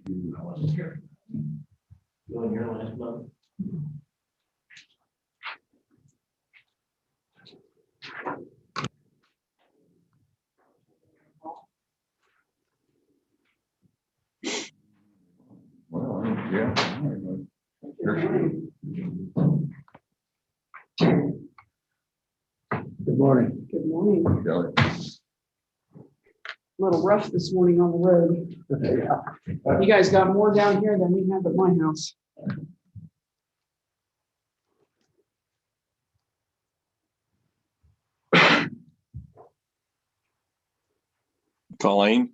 I wasn't here. You were here last month. Well, yeah. Good morning. Good morning. Kelly. A little rough this morning on the road. You guys got more down here than we have at my house. Colleen?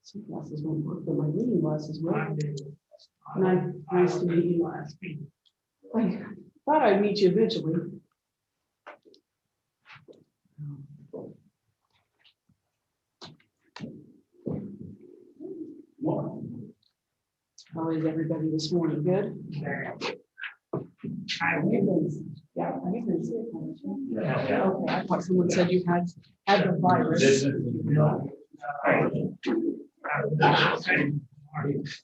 Some glasses won't work, but my reading glasses will. Nice to meet you. I thought I'd meet you eventually. How is everybody this morning? Good? Yeah, you've been sick, haven't you? Yeah. Okay, I thought someone said you had the virus.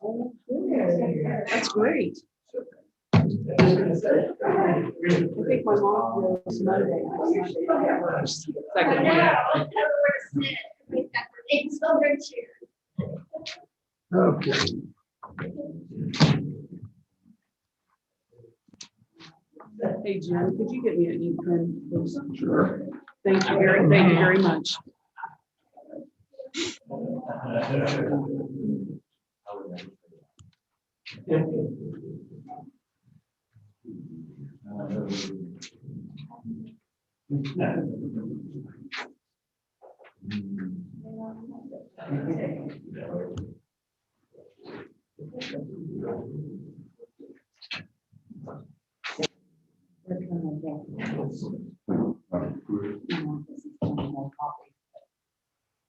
Oh, good. That's great. I think my mom was Monday. First, second one. It's over here. Okay. Hey, Jim, could you get me an ink pen, please? Sure. Thank you very much.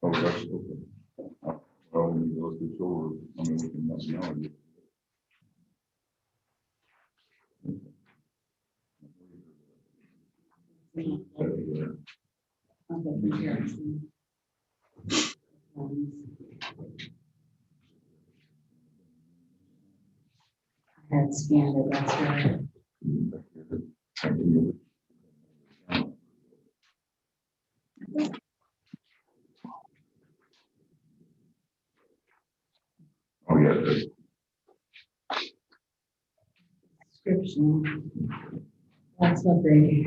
Oh, that's okay. Well, when you look this over, I mean, we can let you know. I had scanned it, that's right. Oh, yeah. That's- Description. That's what they.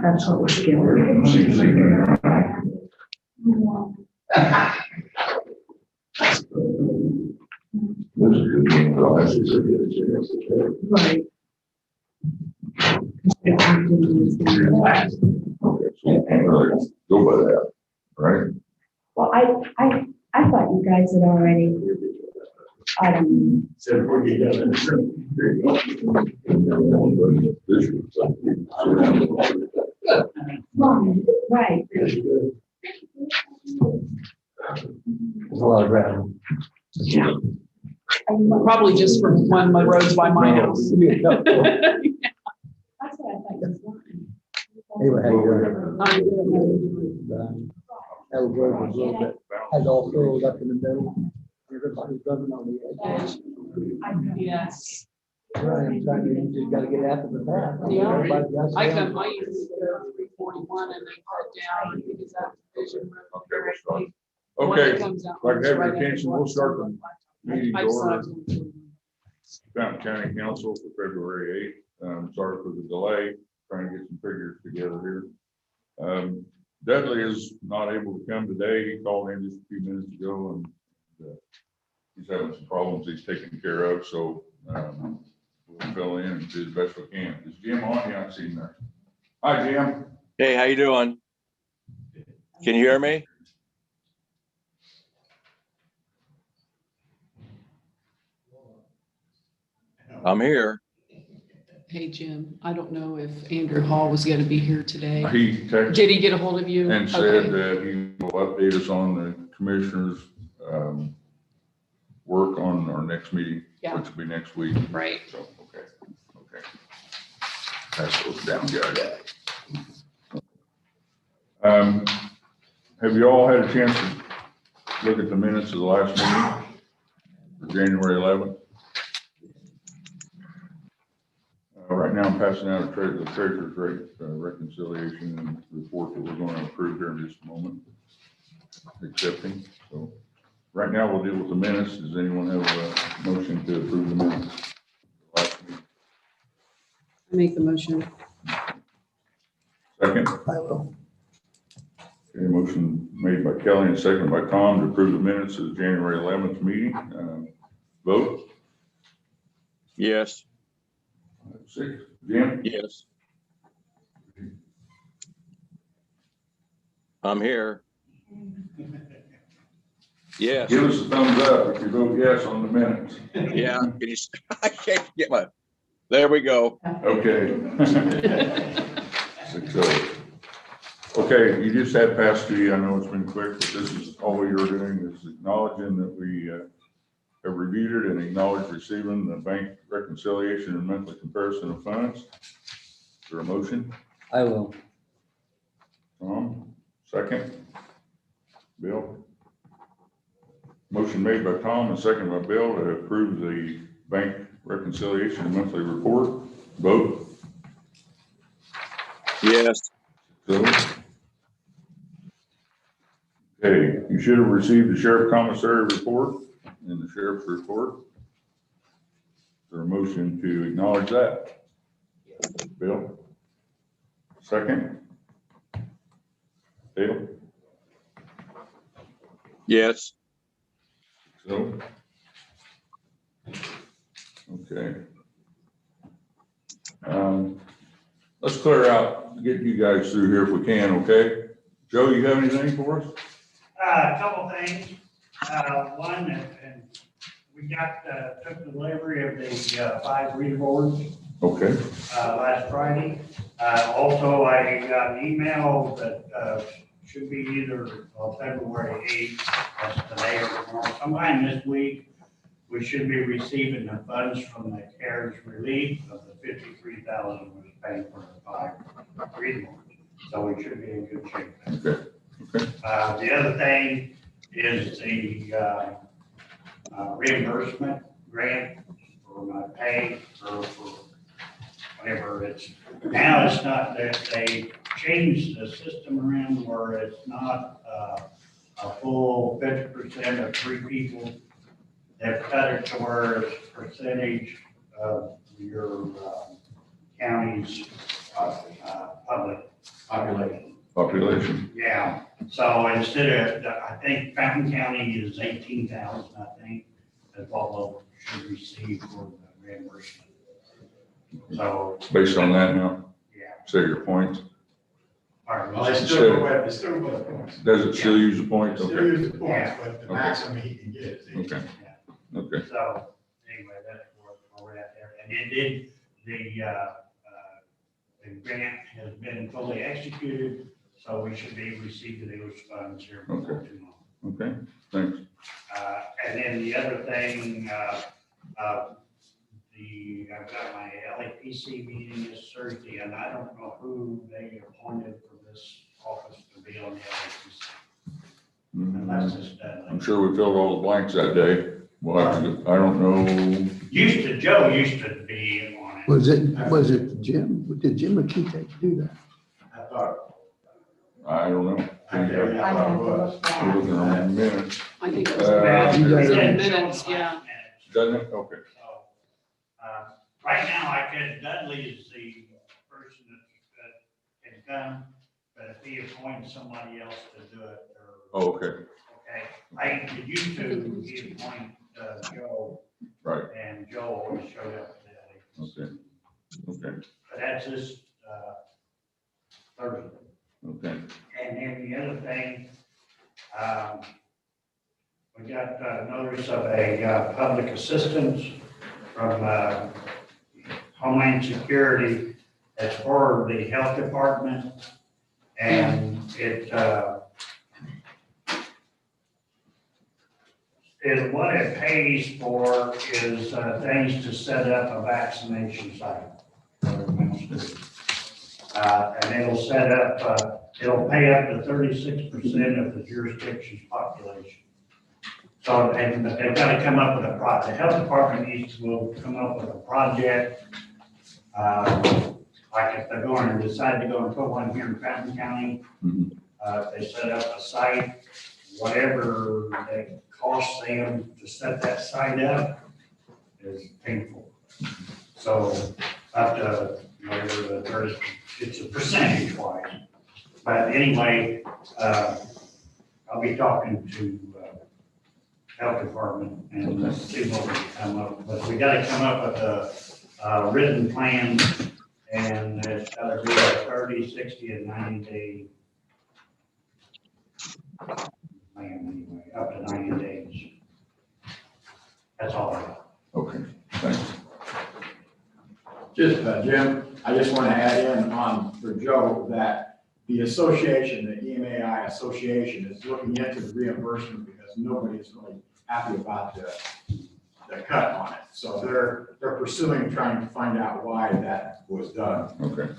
That's what we're skimming. This is good. Right. Okay, so you can't really go by that, right? Well, I thought you guys had already, So before you go, There you go. This is something. right. There's a lot of gravel. Probably just from when my road's by my house. That's what I thought you was Anyway, how you I'm doing? That road was a little bit, had all filled up in the middle. Everybody's running on the edge. Yes, Right, so you just gotta get after the path. Yeah. Everybody got I down. come, I used to go 341 and then cut down because that division road directly. The one that Okay, comes out like runs have right your up attention, the we'll start the I meeting just saw order. it. Fountain County Council for February 8th. Sorry for the delay, trying to get some figures together here. Dudley is not able to come today. He called in just a few minutes ago and he's having some problems he's taking care of, so we'll fill in and do the best we can. Is Jim on? Yeah, I see him there. Hi, Jim. Hey, how you doing? Can you hear me? I'm here. Hey, Jim, I don't know if Andrew Hall was going to be here today. He texted Did he get a hold of you? and said that he will update us on the commissioners' work on our next meeting, Yeah. which will be next week. Right. So, okay. Pass those down, guys. Have you all had a chance to look at the minutes of the last meeting for January 11th? Right now, I'm passing out the treasurer's rate reconciliation and report that we're going to approve here in just a moment. Accepting. So right now, we'll deal with the minutes. Does anyone have a motion to approve the minutes? Last meeting? I make the motion. Second. I will. Okay, motion made by Kelly and seconded by Tom to approve the minutes of the January 11th meeting. Vote. Yes. 6. Jim? Yes. I'm here. Yes. Give us a thumbs up if you vote yes on the minutes. Yeah. Can you, I can't get my, there we go. Okay. 6-0. Okay, you just had passed to you. I know it's been quick, but this is all you're doing is acknowledging that we have reviewed it and acknowledged receiving the bank reconciliation and monthly comparison of funds. Is there a motion? I will. Tom, second. Bill? Motion made by Tom and seconded by Bill to approve the bank reconciliation and monthly report. Vote. Yes. So. Okay, you should have received the sheriff commissary report and the sheriff's report. Is there a motion to acknowledge that? Bill? Second? Dale? Yes. So? Okay. Let's clear out, get you guys through here if we can, okay? Joe, you have anything for us? A couple things. One, and we took delivery of the 5 reader boards Okay, last Friday. Also, I got an email that should be either February 8th, that's today or tomorrow, sometime this week. We should be receiving the funds from the CARES relief of the $53,000 was paid for the 5 reader boards. So we should be in good shape. okay, okay. The other thing is the reimbursement grant for my pay for whatever it's. Now it's not that they changed the system around where it's not a full 50% of 3 people. They've cut it to where it's percentage of your county's public population. Population. Yeah, so instead of, I think Fountain County is 18,000, I think, that Butler should receive for the reimbursement. So, Based on that now, yeah. say your points. Pardon me. Well, they still go with, they still go with points. Does it still use the points? Still Okay, use the points, Yeah. but the Okay. maximum he can get is 18. okay, okay. So, anyway, that's where we're at there. And it did, the grant has been fully executed, so we should be receiving those funds here before too long. Okay, thanks. And then the other thing, I've got my LAPC meeting this Thursday, and I don't know who they appointed for this office to be on the LAPC, unless it's done. I'm sure we filled all the blanks that day. Well, I don't know. Joe used to be on it. Was it Jim? Did Jim or Keith do that? I thought, I don't know. I thought it was. We're looking at minutes. I think it was. You guys- Yeah, minutes, yeah. Doesn't it? Okay. So, right now, Dudley is the person that can come, but if he appoints somebody else to do it, or, Oh, okay, okay. I used to, he appoint Joe, right, and Joe always showed up at that. okay, okay, But that's this Thursday. okay. And then the other thing, we got notice of a public assistance from Homeland Security. It's for the health department, and what it pays for is things to set up a vaccination site. And it'll set up, it'll pay up to 36% of the jurisdiction's population. So, and they've got to come up with a project. The health department will come up with a project. Like if they're going to decide to go and put one here in Fountain County, they set up a site, whatever it costs them to set that site up is painful. So up to whatever the first, it's a percentage wise. But anyway, I'll be talking to health department and see what we can come up with. We gotta come up with a written plan, and it's gotta be a 30, 60, and 90 day plan anyway, up to 90 days. That's all I got. Okay, thanks. Just, Jim, I just want to add in on for Joe that the association, the EMAI Association is looking into the reimbursement because nobody is really happy about the cut on it. So they're pursuing, trying to find out why that was done. Okay.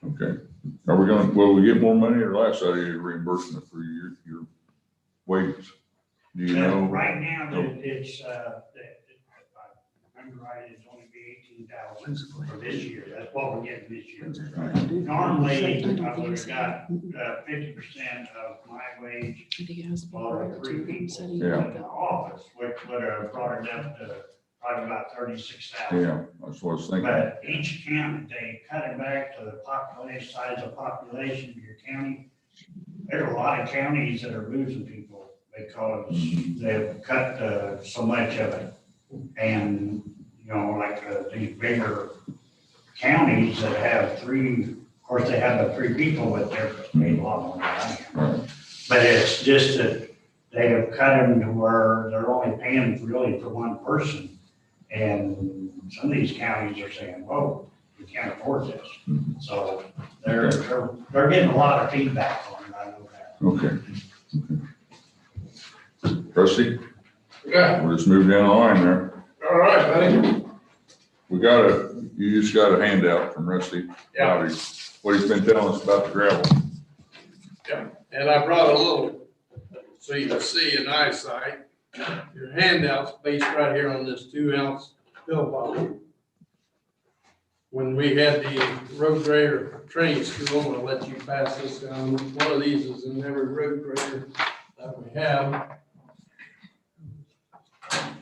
Okay. Are we gonna, will we get more money or less out of your reimbursement for your wages? Do you know? Right now, it's, if I remember right, it's only be 18,000 for this year. That's what we're getting this year. Normally, I would have got 50% of my wage for 3 people in the office, which would have brought it up to probably about 36,000. Yeah, that's what I was thinking. But each county, they cut it back to the population, size of population of your county. There's a lot of counties that are losing people because they've cut so much of it. And, you know, like these bigger counties that have 3, of course, they have the 3 people, but they're paid a lot more than I am. Right. But it's just that they have cut them to where they're only paying really for one person. And some of these counties are saying, whoa, we can't afford this. So they're getting a lot of feedback on it, I know that. Okay. Rusty, Yeah, we'll just move down the line there. all right, buddy. You just got a handout from Rusty. Yeah. Bobby, what he's been telling us about the gravel. And I brought a little, so you can see in eyesight. Your handout's based right here on this 2-ounce pill bottle. When we had the road grader training school, I'm gonna let you pass this down. One of these is in every road grader that we have.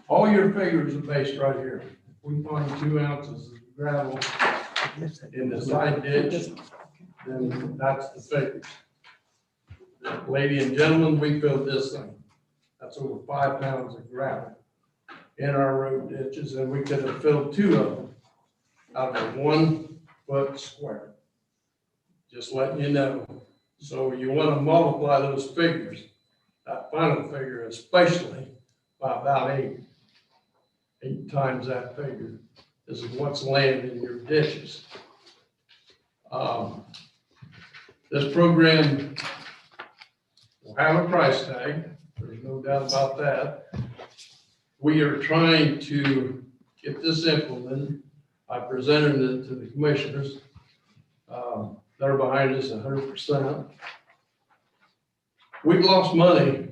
All your figures are based right here. If we find 2 ounces of gravel in the side ditch, then that's the figures. Lady and gentlemen, we filled this thing. That's over 5 pounds of gravel in our road ditches, and we could have filled 2 of them out of a 1 foot square. Just letting you know. So you want to multiply those figures, that final figure especially, by about 8 times that figure. This is what's laying in your ditches. This program will have a price tag. There's no doubt about that. We are trying to get this implemented. I presented it to the commissioners. They're behind us 100%. We've lost money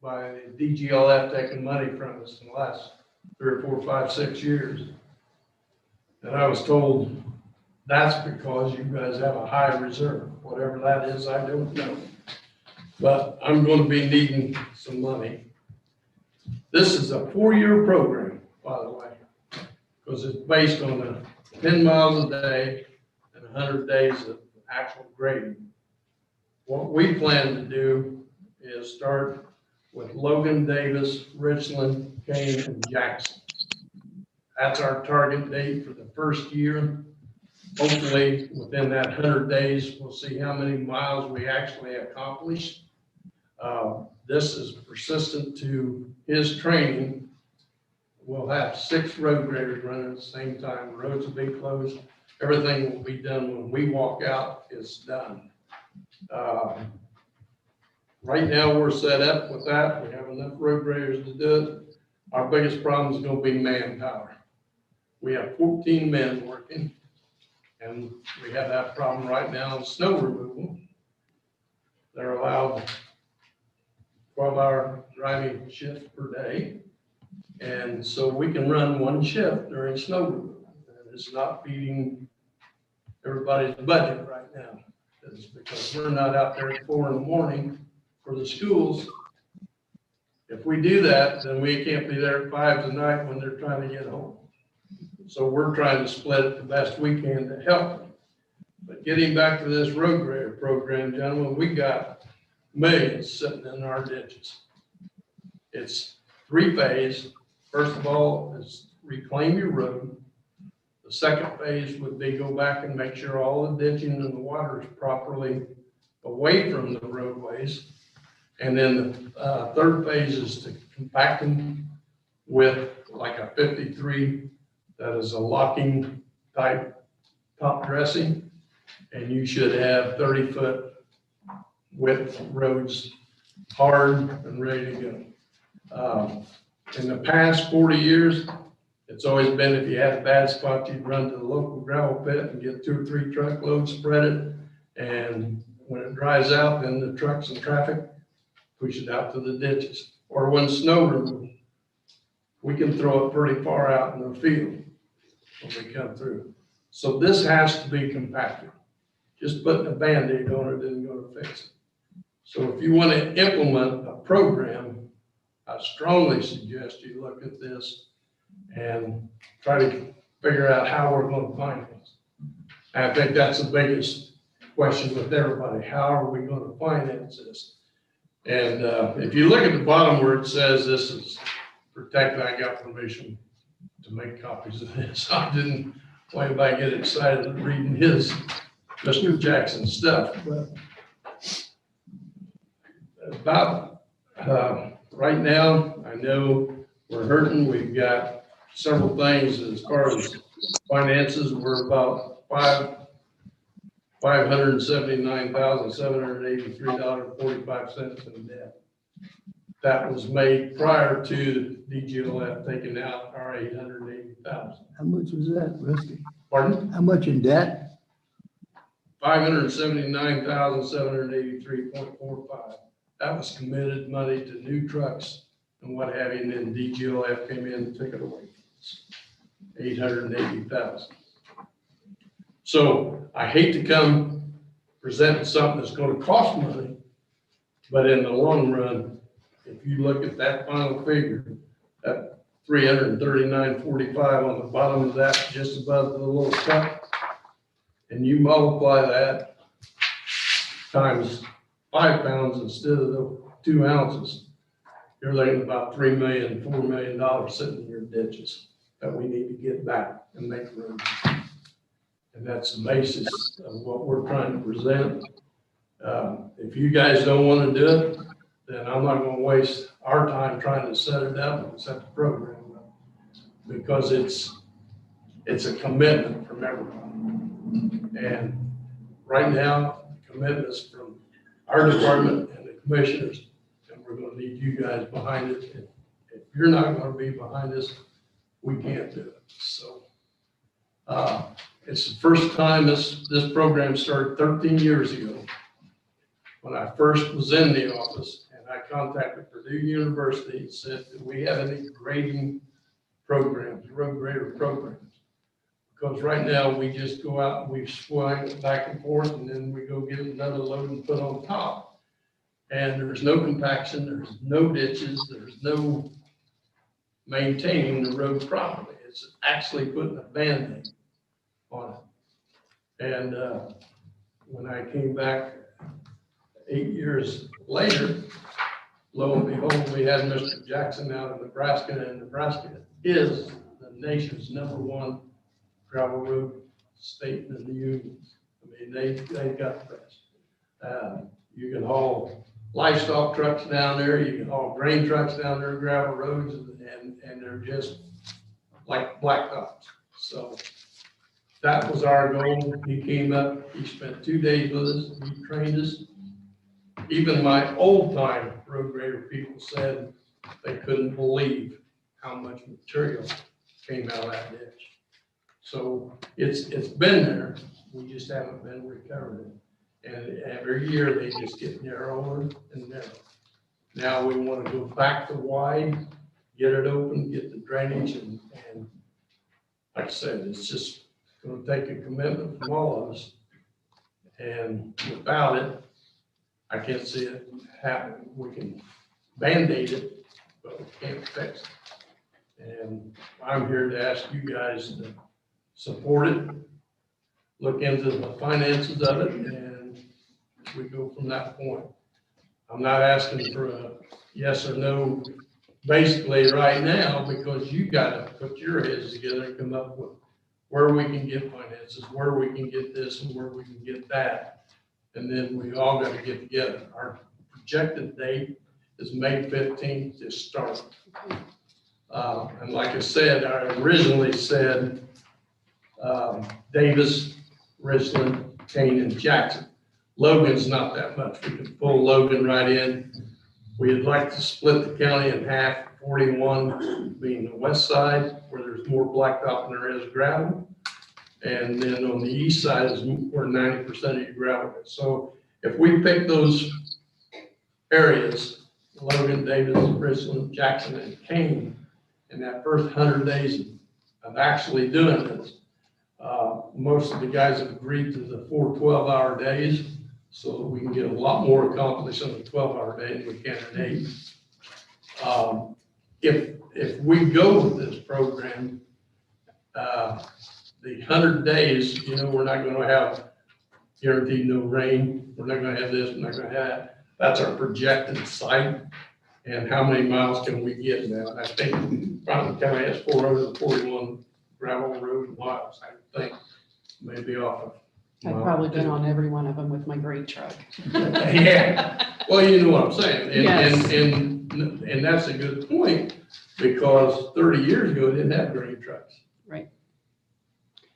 by DGLF taking money from us in the last 3 or 4, 5, 6 years. And I was told that's because you guys have a high reserve. Whatever that is, I don't know. But I'm going to be needing some money. This is a 4-year program, by the way, because it's based on 10 miles a day and 100 days of actual grading. What we plan to do is start with Logan, Davis, Richland, Kane, and Jackson. That's our target date for the first year. Hopefully, within that 100 days, we'll see how many miles we actually accomplish. This is persistent to his training. We'll have 6 road graders running at the same time. Roads will be closed. Everything will be done when we walk out. It's done. Right now, we're set up with that. We have enough road graders to do it. Our biggest problem is going to be manpower. We have 14 men working, and we have that problem right now in snow removal. They're allowed 12-hour driving shifts per day. And so we can run one shift during snow removal. And it's not feeding everybody's budget right now. It's because we're not out there at 4 in the morning for the schools. If we do that, then we can't be there at 5 tonight when they're trying to get home. So we're trying to split it the best we can to help them. But getting back to this road grader program, gentlemen, we got millions sitting in our ditches. It's 3-phase. First of all, is reclaim your road. The second phase would be go back and make sure all the ditching and the water is properly away from the roadways. And then the third phase is to compact them with like a 53 that is a locking type top dressing. And you should have 30-foot width roads, hard and ready to go. In the past 40 years, it's always been if you had a bad spot, you'd run to the local gravel pit and get 2 or 3 truckloads, spread it. And when it dries out, then the trucks and traffic push it out to the ditches. Or when snow removal, we can throw it pretty far out in the field when we come through. So this has to be compacted. Just putting a Band-Aid on it isn't going to fix it. So if you want to implement a program, I strongly suggest you look at this and try to figure out how we're going to finance. And I think that's the biggest question with everybody. How are we going to finance this? And if you look at the bottom where it says this is protected, I got permission to make copies of this. I didn't want anybody to get excited reading his Mr. Jackson stuff, but about right now, I know we're hurting. We've got several things as far as finances. We're about $579,783.45 in debt. That was made prior to DGLF taking out our $880,000. How much was that, Rusty? Pardon? How much in debt? $579,783.45. That was committed money to new trucks and what have you, and then DGLF came in and took it away. $880,000. So I hate to come presenting something that's going to cost money, but in the long run, if you look at that final figure, that $339.45 on the bottom of that, just above the little cup, and you multiply that times 5 pounds instead of the 2 ounces, you're looking about $3 million, $4 million sitting in your ditches that we need to get back and make room. And that's the basis of what we're trying to present. If you guys don't want to do it, then I'm not going to waste our time trying to set it up and set the program up, because it's a commitment from everybody. And right now, commitments from our department and the commissioners, and we're going to need you guys behind it. If you're not going to be behind us, we can't do it. So it's the first time this program started 13 years ago when I first was in the office, and I contacted Purdue University and said, do we have any grading programs, road grader programs? Because right now we just go out and we swing it back and forth, and then we go get another load and put on top. And there's no compaction, there's no ditches, there's no maintaining the road properly. It's actually putting a Band-Aid on it. And when I came back 8 years later, lo and behold, we had Mr. Jackson out of Nebraska, and Nebraska is the nation's #1 gravel road state in the union. I mean, they got the best. You can haul livestock trucks down there, you can haul grain trucks down there, gravel roads, and they're just like blacktops. So that was our goal. He came up, he spent 2 days with us, he trained us. Even my old time road grader people said they couldn't believe how much material came out of that ditch. So it's been there, we just haven't been recovering it. And every year they just get narrower and narrower. Now we want to go back to wide, get it open, get the drainage and like I said, it's just gonna take a commitment from all of us. And without it, I can't see it happen. We can Band-Aid it, but we can't fix it. And I'm here to ask you guys to support it, look into the finances of it, and we go from that point. I'm not asking for a yes or no, basically right now, because you gotta put your heads together and come up with where we can get finances, where we can get this and where we can get that. And then we all gotta get together. Our projected date is May 15th to start. And like I said, I originally said Davis, Richland, Kane, and Jackson. Logan's not that much. We can pull Logan right in. We'd like to split the county in half, 41 being the west side, where there's more blacktop than there is gravel. And then on the east side is where 90% of your gravel is. So if we pick those areas, Logan, Davis, Richland, Jackson, and Kane, in that first 100 days of actually doing this, most of the guys have agreed to the 4 12-hour days, so that we can get a lot more accomplished on a 12-hour day than we can in 8. If we go with this program, the 100 days, we're not going to have guaranteed no rain. We're not going to have this. We're not going to have that. That's our projected site. And how many miles can we get now? I think Fountain County has 441 gravel road miles. I think maybe off of. I've probably been on every one of them with my great truck. Yeah, well, you know what I'm saying. Yes. And that's a good point, because 30 years ago, it didn't have grain trucks.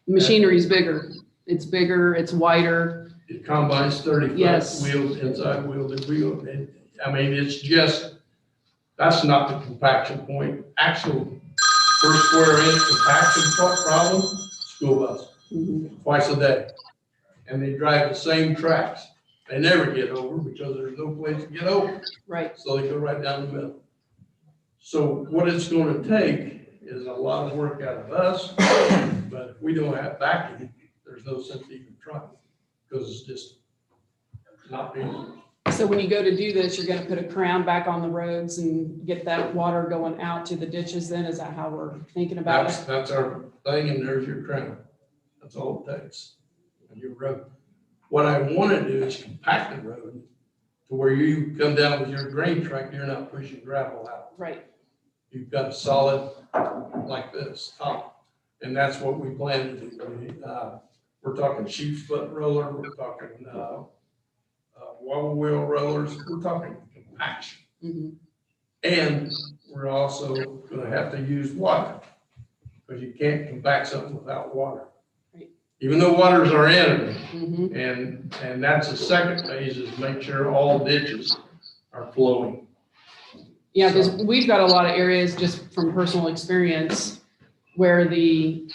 Machinery's bigger. It's bigger, it's wider. It combines 30 Yes. foot wheels, inside wheel to wheel. And, I mean, it's just, that's not the compaction point. Actual per square inch compaction problem, school bus, Mhm. twice a day. And they drive the same tracks. They never get over because there's no place to get over. Right, So they go right down the middle. So what it's gonna take is a lot of work out of us, but if we don't have backing, there's no sense even trying, because it's just not being. so when you go to do this, you're gonna put a crown back on the roads and get that water going out to the ditches then? Is that how we're thinking about it? That's our thing, and there's your crown. That's all it takes. And your road. What I wanna do is compact the road to where you come down with your grain truck, you're not pushing gravel out. Right, You've got a solid like this top, and that's what we plan to do. We're talking sheep's foot roller, we're talking wobble wheel rollers, we're talking compaction. Mhm. And we're also gonna have to use water, because you can't compact something without water. Right. Even though water's our enemy, Mhm. and that's the second phase, is make sure all ditches are flowing. Yeah, because we've got a lot of areas, just from personal experience, where the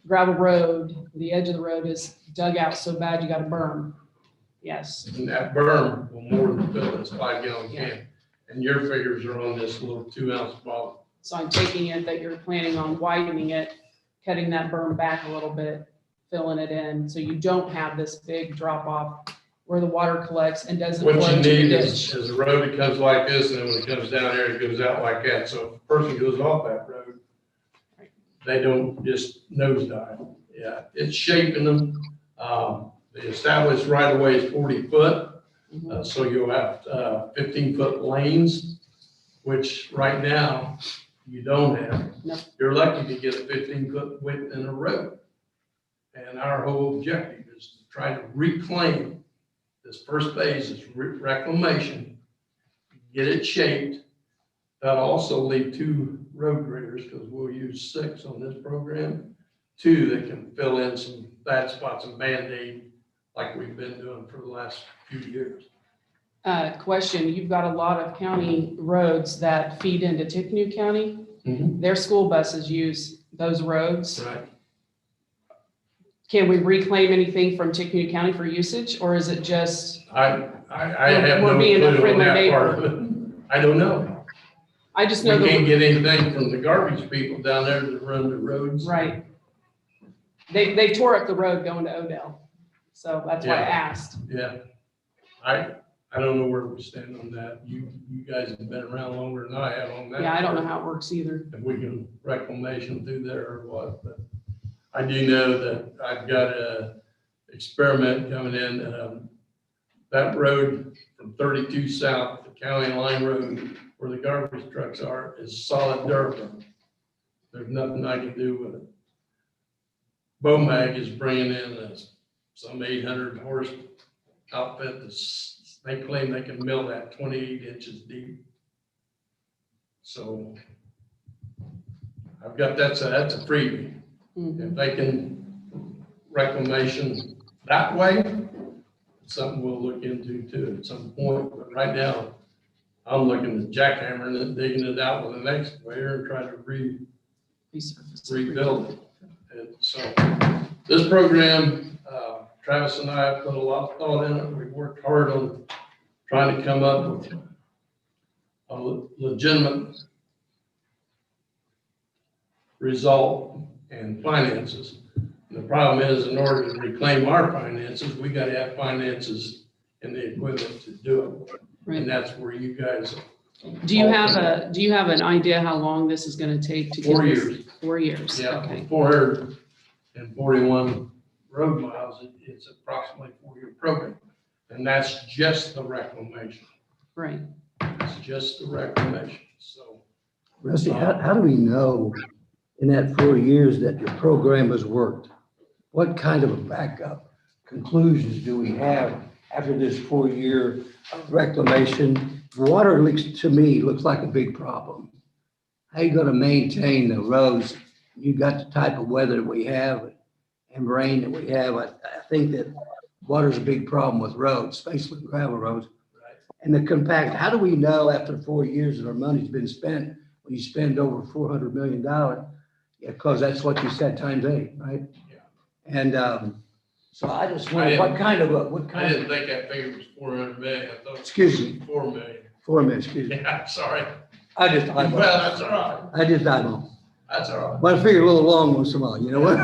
gravel road, the edge of the road is dug out so bad you got to berm. Yes, And that berm will more than fill this 5-gallon can. And your figures are on this little 2-ounce bottle. so I'm taking it that you're planning on widening it, cutting that berm back a little bit, filling it in, so you don't have this big drop off where the water collects and doesn't What flow you to the need ditch. is a road that comes like this, and then when it comes down there, it goes out like that. So if a person goes off that road, they don't just nosedive. Yeah, it's shaping them. The established right of way is 40 foot. Mhm. So you'll have 15-foot lanes, which right now you don't have. Nope. You're lucky to get a 15-foot width in a road. And our whole objective is to try to reclaim this first phase, is reclamation, get it shaped. That'll also leave 2 road graders, because we'll use 6 on this program, 2 that can fill in some bad spots and Band-Aid like we've been doing for the last few years. Question, you've got a lot of county roads that feed into Tippecanoe County. Their school buses use those roads. Right. can we reclaim anything from Tippecanoe County for usage, or is it just, I have We're no being a clue on friendly that part neighbor. of it. I don't know. I just We know can't the, get anything from the garbage people down there that run the roads. right. They tore up the road going to Odell, so that's why I Yeah. asked. Yeah. I don't know where we stand on that. You guys have been around longer than I have on that. Yeah, I don't know how it works either. If we can reclamation through there or what, but I do know that I've got a experiment coming in. That road from 32 South, the County Line Road, where the garbage trucks are, is solid dirt. There's nothing I can do with it. Bomag is bringing in some 800 horse outfit that's, they claim they can mill that 28 inches deep. So I've got, that's a freebie. Mhm. If they can reclamation that way, something we'll look into too at some point. But right now, I'm looking at jackhammering it, digging it out with an excavator and trying to Resurface. rebuild it. And so this program, Travis and I have put a lot of thought in it. We've worked hard on trying to come up with a legitimate result and finances. And the problem is, in order to reclaim our finances, we gotta have finances and the equipment to do it. Right. And that's where you guys, Do you have an idea how long this is gonna take to get? 4 this? years. 4 years, Yeah, okay. 441 road miles, it's approximately a 4-year program. And that's just the reclamation. Right. It's just the reclamation, so. Rusty, how do we know in that 4 years that your program has worked? What kind of a backup conclusions do we have after this 4-year reclamation? Water to me looks like a big problem. How you gonna maintain the roads? You got the type of weather that we have and rain that we have. I think that water's a big problem with roads, especially gravel roads. And the compact, how do we know after 4 years that our money's been spent, when you spend over $400 million? Yeah, because that's what you said, times 8, right? Yeah. And so I just wonder, what kind of, I didn't think that figure was 400 million, I thought. Excuse me. 4 million. 4 minutes, excuse me. Yeah, sorry. I just Well, eyeball. that's all right, I just eyeball. that's all right. But I figure a little long once in a while, you know what?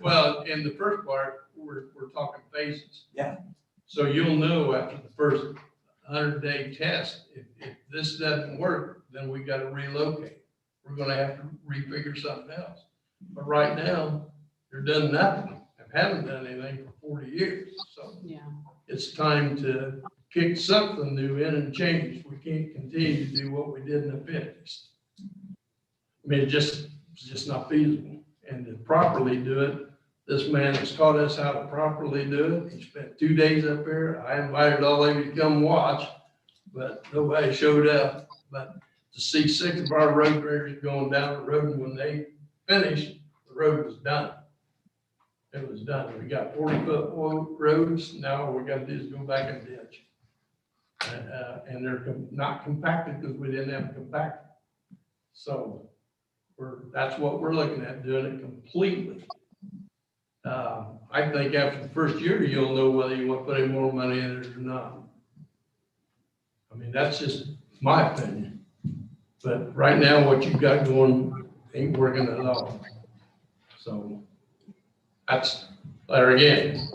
Well, in the first part, we're talking phases. Yeah. So you'll know after the first 100-day test, if this doesn't work, then we gotta relocate. We're gonna have to refigure something else. But right now, they're done nothing, haven't done anything for 40 years. So Yeah. it's time to kick something new in and change. We can't continue to do what we did in the 50s. I mean, it's just not feasible. And to properly do it, this man has taught us how to properly do it. He spent 2 days up there. I invited all of you to come watch, but nobody showed up. But to see 6 of our road graders going down the road, and when they finished, the road was done. It was done. We got 40-foot roads. Now all we got to do is go back and ditch. And they're not compacted because we didn't have compacted. So that's what we're looking at, doing it completely. I think after the first year, you'll know whether you want to put any more money in it or not. I mean, that's just my opinion. But right now, what you've got going ain't working at all. So that's, there again,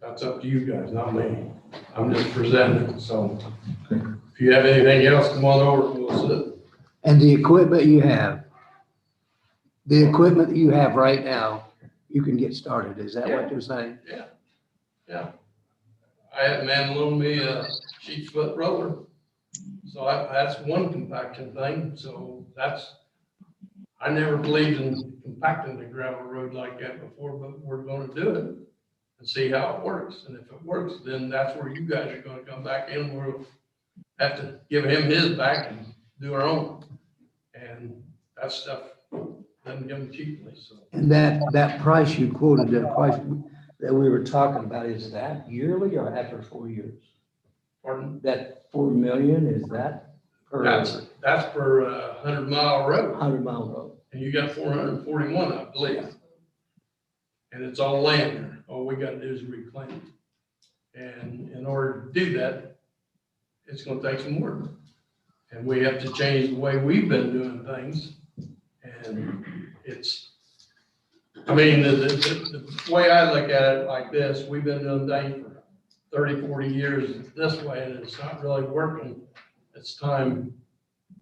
that's up to you guys, not me. I'm just presenting. So if you have anything else, come on over, we'll sit. And the equipment you have right now, you can get started. Is that what you're saying? Yeah. I had a man loan me a sheep's foot roller. So that's one compaction thing. So I never believed in compacting the gravel road like that before, but we're gonna do it and see how it works. And if it works, then that's where you guys are gonna come back in. We'll have to give him his back and do our own. And that stuff doesn't come cheaply, so. And that price you quoted, that price that we were talking about, is that yearly or after 4 years? Pardon? That 4 million, is that per That's per 100-mile road. 100-mile road? And you got 441, I believe. and it's all laying there. All we gotta do is reclaim it. And in order to do that, it's gonna take some work. And we have to change the way we've been doing things. And it's, I mean, the way I look at it like this, we've been doing things for 30, 40 years this way, and it's not really working. It's time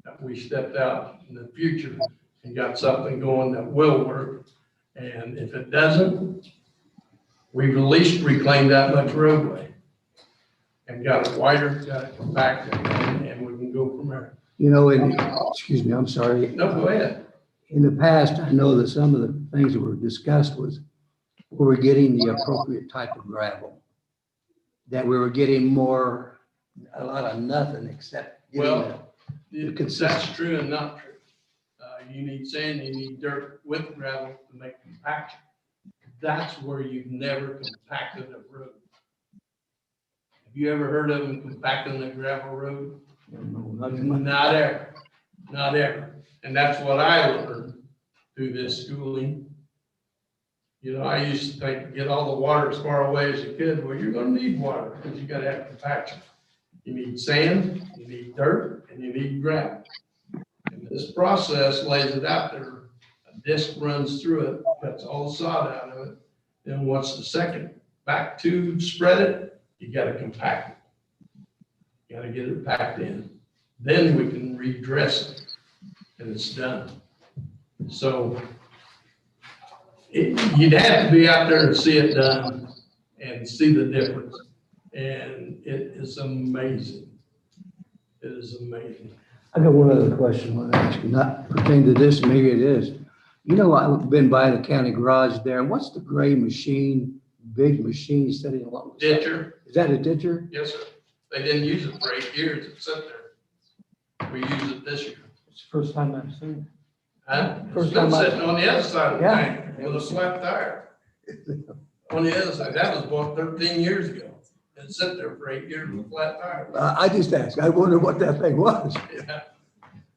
that we stepped out in the future and got something going that will work. And if it doesn't, we've at least reclaimed that much roadway and got it wider, got it compacted, and we can go from there. You know, and, excuse me, I'm sorry. No, go ahead. In the past, I know that some of the things that were discussed was, we were getting the appropriate type of gravel. That we were getting more, a lot of nothing except getting Well, the that's true and not true. You need sand, you need dirt with gravel to make compaction. That's where you've never compacted a road. Have you ever heard of them compacting a gravel road? Not ever, not ever. And that's what I learned through this schooling. You know, I used to think, get all the water as far away as you could. Well, you're gonna need water because you gotta have compaction. You need sand, you need dirt, and you need gravel. And this process lays it out there. A disc runs through it, cuts all the sod out of it. Then once the second back tube spread it, you gotta compact it. You gotta get it packed in. Then we can redress it, and it's done. So you'd have to be out there to see it done and see the difference. And it is amazing. It is amazing. I got one other question I want to ask you, not pertaining to this, maybe it is. You know, I've been by the county garage there, and what's the gray machine, big machine sitting along? the side? Ditcher, Is that a ditcher? yes, sir. They didn't use it for 8 years. It sat there. We used it this year. It's the first time I've seen Huh? It's First been time I- sitting on the other side of the Yeah. tank with a flat tire. On the other side, that was bought 13 years ago. It sat there for 8 years with a flat tire. it. I just asked, I wonder what that thing was. Yeah.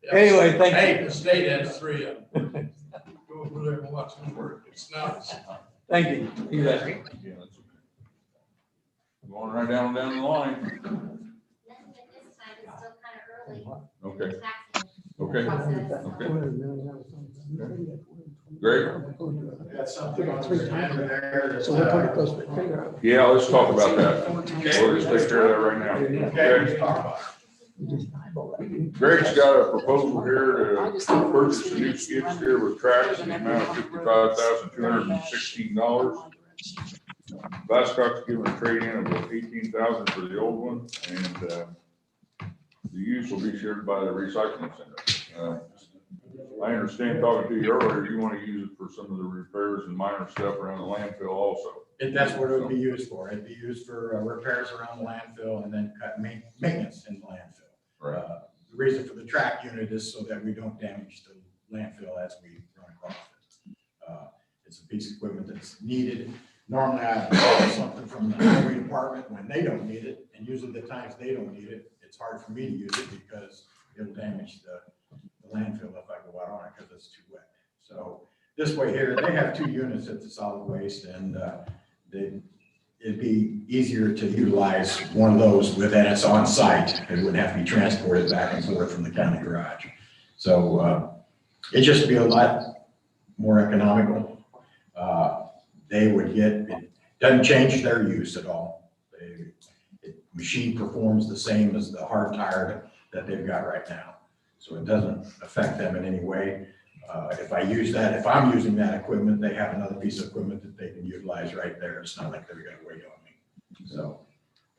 Yeah. Anyway, thank you. Hey, the state has 3 of them. Go over there and watch them work. It's nice. Thank you. You bet. Yeah, that's okay. Going right down the line. This time it's still kind of early. Okay, Taxing okay, process. okay. Great. Got something on the agenda there that's, So we're pretty close to figure out. Yeah, let's talk about that. We'll just take care of that right now. Okay, let's Okay. talk about it. We just eyeball that. Greg's got a proposal here to purchase a new skid steer with tracks in the amount of $55,216. Glasscock's given a trade-in of $18,000 for the old one, and the use will be shared by the recycling center. I understand talking to you earlier, you want to use it for some of the repairs and minor stuff around the landfill also. That's what it would be used for. It'd be used for repairs around the landfill and then maintenance in the landfill. Right. The reason for the track unit is so that we don't damage the landfill as we run across it. It's a piece of equipment that's needed. Normally I buy something from the highway department when they don't need it, and usually the times they don't need it, it's hard for me to use it because it'll damage the landfill if I go out on it because it's too wet. So this way here, they have 2 units at the solid waste, and it'd be easier to utilize one of those with that it's on site. It wouldn't have to be transported back and forth from the county garage. So it'd just be a lot more economical. They would get, it doesn't change their use at all. Machine performs the same as the hard tire that they've got right now. So it doesn't affect them in any way. If I use that, if I'm using that equipment, they have another piece of equipment that they can utilize right there. It's not like they're gonna wait on me. So,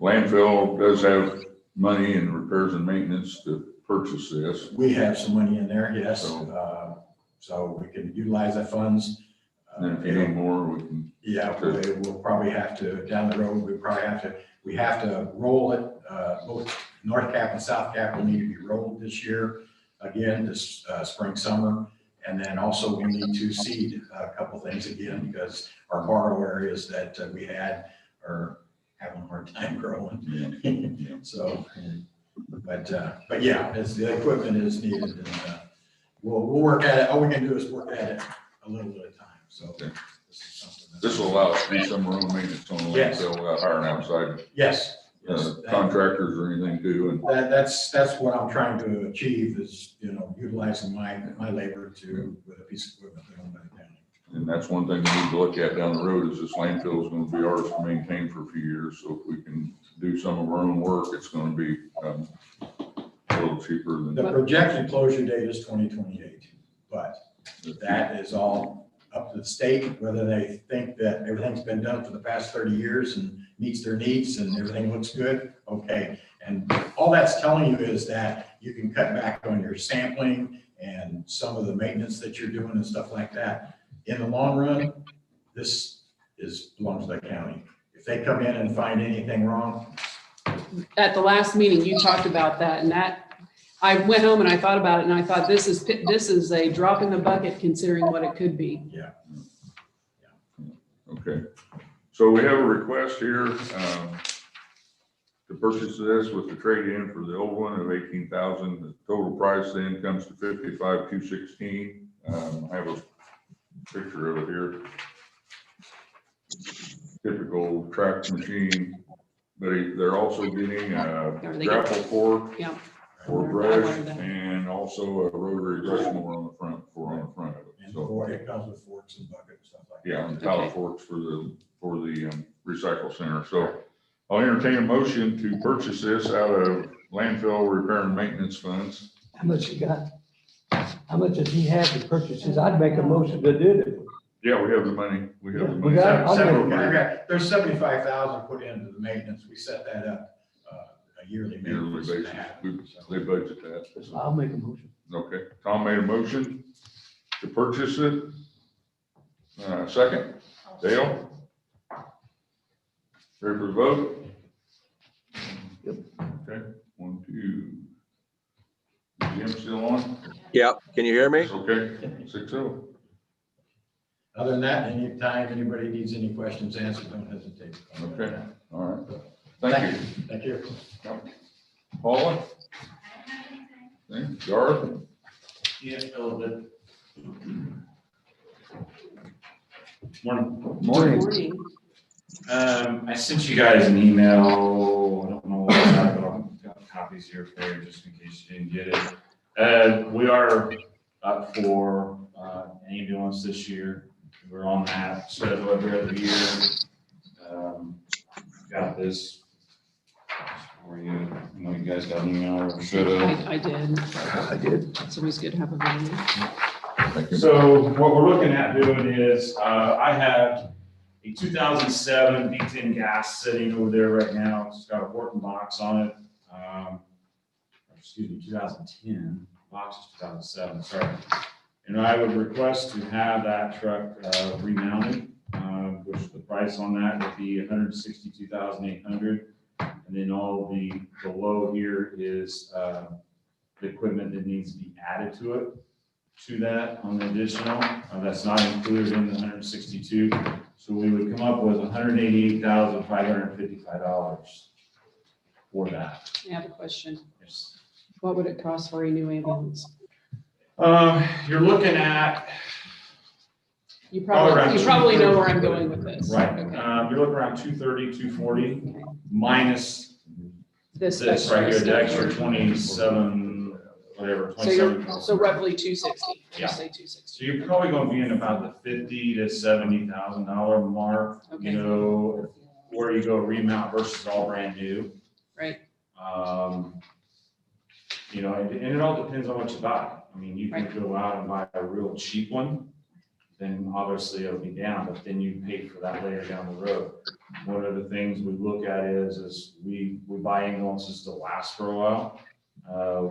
Landfill does have money in repairs and maintenance to purchase this. we have some money in there, yes. So we can utilize the funds. And if you need more, we can. Yeah, we'll probably have to, down the road, we have to roll it. Both North Cap and South Cap will need to be rolled this year, again, this spring, summer. And then also we need to seed a couple things again because our borrow areas that we had are having a hard time growing. So, but yeah, the equipment is needed, and we'll work at it. All we can do is work at it a little bit of time. So this is something This will allow us to do some room maintenance on the Yes. landfill without hiring outside Yes. Yes. contractors or anything too. And That's what I'm trying to achieve is, utilizing my labor with a piece of equipment that owned by the county. And that's one thing we need to look at down the road is this landfill is gonna be ours to maintain for a few years. So if we can do some of our own work, it's gonna be, a little cheaper than. The projected closure date is 2028, but that is all up to the state, whether they think that everything's been done for the past 30 years and meets their needs and everything looks good, okay. And all that's telling you is that you can cut back on your sampling and some of the maintenance that you're doing and stuff like that. In the long run, this belongs to the county. If they come in and find anything wrong, At the last meeting, you talked about that, and that, I went home and I thought about it, and I thought this is a drop in the bucket considering what it could be. Okay, so we have a request here, to purchase this with the trade-in for the old one of 18,000. The total price then comes to 55,216. I have a picture of it here. Typical track machine, but they're also getting a grapple fork. Yeah. For I brush wanted that. and also a rotary brush mower on the front of it. and So, it comes with forks and buckets and stuff like that. yeah, and pallet forks for the recycle center. So I'll entertain a motion to purchase this out of landfill repair and maintenance funds. How much you got? How much does he have to purchase this? I'd make a motion to do it. Yeah, we have the money. We have the We money. got it. I'll Several- make it. There's 75,000 put into the maintenance. We set that up, a yearly Yearly maintenance. basis. They budget that. I'll make a motion. Okay, Tom made a motion to purchase it. Second, Dale? Ready for the vote? Yep. Okay, 1, 2. Is Jim still on? Yeah, can you hear me? Okay, 6-0. Other than that, anytime anybody needs any questions answered, don't hesitate. to call me. Okay, all right. Thank you. Thank you. Paula? Garth? Yeah, a little bit. Morning. Morning. Morning. I sent you guys an email, I don't know what it's at, but I've got copies here for you just in case you didn't get it. We are up for an ambulance this year. We're on that schedule every other year. Got this for you. I know you guys got an email or should have. I did. I did. It's always good to have a video. Thank you. So what we're looking at doing is, I have a 2007 V10 gas sitting over there right now. It's got a Horton box on it. Excuse me, 2010, box is 2007, sorry. And I would request to have that truck remounted, which the price on that would be $162,800. And then all the below here is the equipment that needs to be added to that on the additional. That's not included in the 162. So we would come up with $188,555 for that. I have a question. Yes. What would it cost for a new ambulance? You're looking at, You around probably know 230. where I'm going with this. right, Okay. you're looking around 230, 240, minus This this extra right here, the stuff. extra 27, whatever, So you're, 27. so roughly 260. Yeah. Just say 260. So you're probably gonna be in about the $50,000 to $70,000 mark, Okay. you know, where you go remount versus all brand new. Right. You know, and it all depends on what you buy. I mean, you can Right. go out and buy a real cheap one, then obviously it'll be down, but then you pay for that later down the road. One of the things we look at is we buy ambulances to last for a while,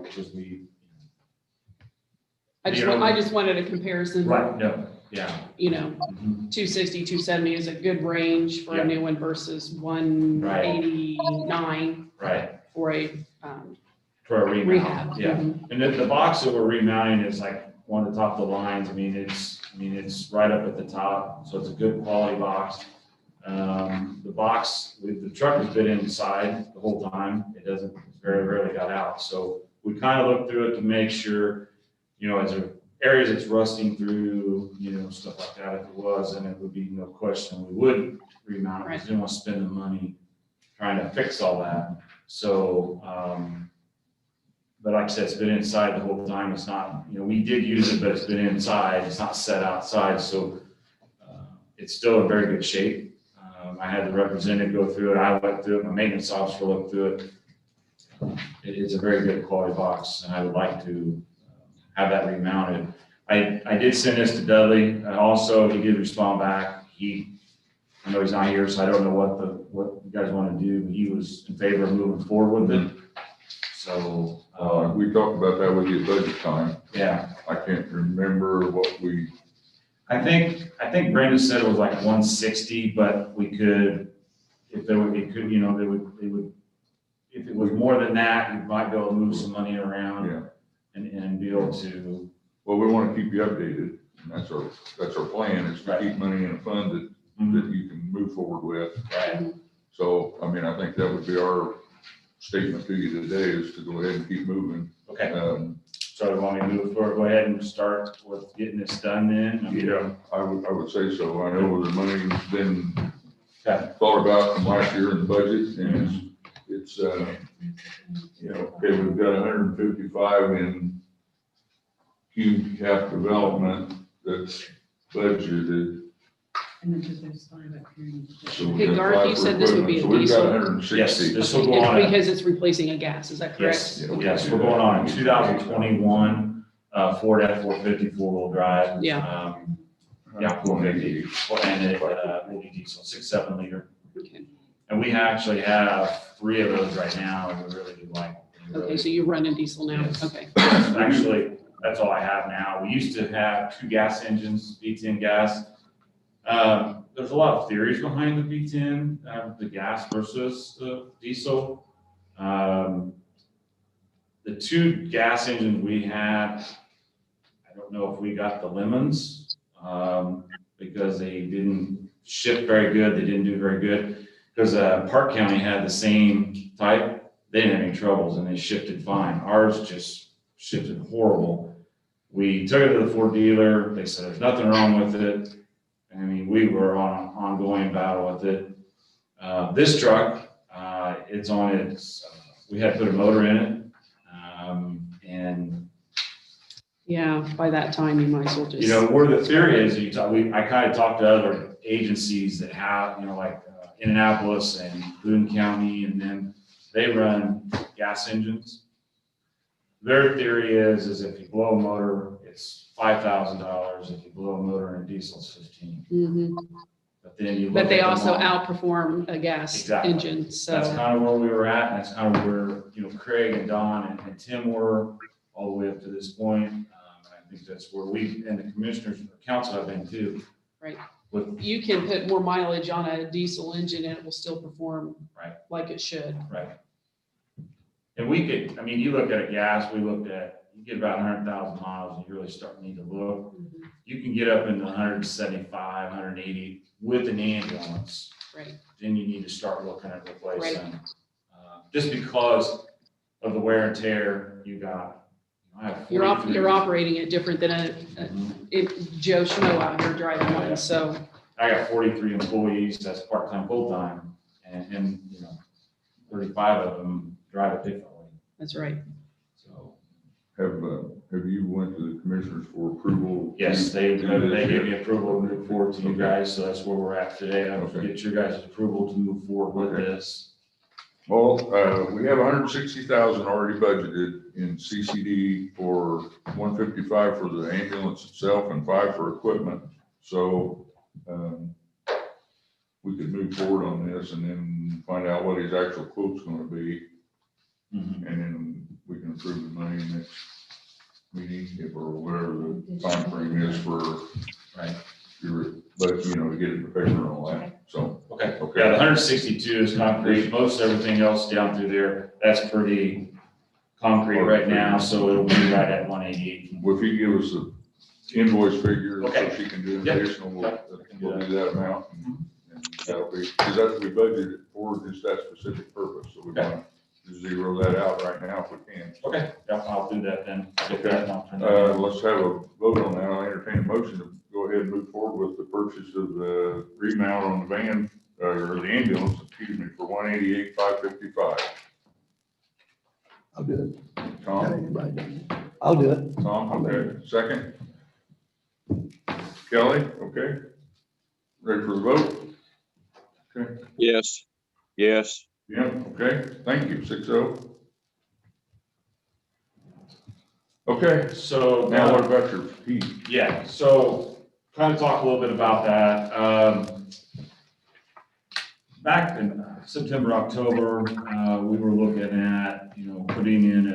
because I just wanted a comparison. no, yeah. You know, 260, 270 is a good range for Yeah. a new one versus 189 Right, for a for a remount, rehab. yeah. Mhm. And the box that we're remounting is like one of the top of the lines. I mean, it's right up at the top, so it's a good quality box. The box, the truck has been inside the whole time. It's very rarely got out. So we kind of looked through it to make sure, you know, as areas it's rusting through, stuff like that, if it was, then it would be no question, we would remount it, because we didn't want to spend the money trying to fix all that. So, but like I said, it's been inside the whole time. It's not, we did use it, but it's been inside. It's not set outside. So it's still in very good shape. I had the representative go through it. I went through it. My maintenance officer looked through it. It's a very good quality box, and I would like to have that remounted. I did send this to Dudley. Also, he did respond back. I know he's not here, so I don't know what you guys want to do, but he was in favor of moving forward with it. So, We talked about that with you at budget time. yeah, I can't remember what we, I think Brenda said it was like 160, but we could, if there would, it could, they would, if it was more than that, you might be able to move some money around yeah. and be able to, Well, we want to keep you updated, and that's our plan, is to Right. keep money in a fund that you can move forward with. right, So, I mean, I think that would be our statement to you today, is to go ahead and keep moving. okay. Um, So do you want me to move forward, go ahead and start with getting this done then? Yeah, I would say so. I know the money's been Okay. thought about from last year in the budget, and it's, okay, we've got 155 in QCAP development that's budgeted. So we Hey, got Garth, five you for said this would be a equipment. So we've got diesel. 160. Yes, this will go on. Because it's replacing a gas, is that correct? Yes, yes, we're going on a 2021 Ford F-450 four-wheel drive. Yeah. Yeah, 450, and it will be diesel, 6.7 liter. Okay. And we actually have 3 of those right now, and we really do like them. Okay, so you're running diesel now, Yes. okay. Actually, that's all I have now. We used to have 2 gas engines, V10 gas. There's a lot of theories behind the V10, the gas versus the diesel. The 2 gas engines we had, I don't know if we got the lemons, because they didn't ship very good. They didn't do very good. Because Park County had the same type. They didn't have any troubles and they shifted fine. Ours just shifted horrible. We took it to the Ford dealer. They said there's nothing wrong with it. I mean, we were on an ongoing battle with it. This truck, it's on its, we had to put a motor in it. And, Yeah, by that time, you might as well just. where the theory is, I kind of talked to other agencies that have, like Indianapolis and Boone County, and then they run gas engines. Their theory is if you blow a motor, it's $5,000. If you blow a motor in a diesel, it's $15,000. Mhm. But then you. But look they at the also model. outperform a gas Exactly. engine, That's so, kind of where we were at, and that's kind of where, Craig and Don and Tim were all the way up to this point. I think that's where we, and the commissioners, the council have been too. Right. With, you can put more mileage on a diesel engine and it will still perform Right. like it should. right. And we could, you look at a gas, we looked at, you get about 100,000 miles, and you really start to need to look. You can get up into 175, 180 with an ambulance. Right. Then you need to start looking at replacing. Just because of the wear and tear you got. I have You're 43. operating it different than Joe Schmo out here driving one, so, I got 43 employees, that's part-time, full-time, and 35 of them drive it differently, that's right. so. Have you went to the commissioners for approval? Yes, they to do this gave yet? me approval to move forward to you Okay. guys, so that's where we're at today. I will Okay. get your guys' approval to move forward with Okay. this. Well, we have 160,000 already budgeted in CCD for 155 for the ambulance itself and 5 for equipment. So, we could move forward on this and then find out what his actual quote's gonna be. Mhm. And then we can approve the money next meeting, or whatever the time frame is for Right. your, but, to get it in the paper and all that, so. Okay. Yeah, the Okay, 162 is concrete. Most everything else down through there, that's pretty concrete right now, so it'll be right at 188. well, if you give us the invoice figure, so Okay. she can do an Yep. additional, Yep, I can do we'll that. do that amount. And that'll be, because that's, we budgeted for just that specific purpose, so we Okay. want to zero that out right now if we can. Okay, yeah, I'll do that then. Get that and I'll turn that in. Let's have a vote on that. I'll entertain a motion to go ahead and move forward with the purchase of the remount on the van, or the ambulance, excuse me, for $188,555. I'll do it. Tom? Anybody do it? I'll do it. Tom, okay, second. Kelly, okay. Ready for the vote? Okay, Yes, yes, yeah, okay, thank you, 6-0. Okay, So now what about your heat? Yeah, so kind of talk a little bit about that. Back in September, October, we were looking at, putting in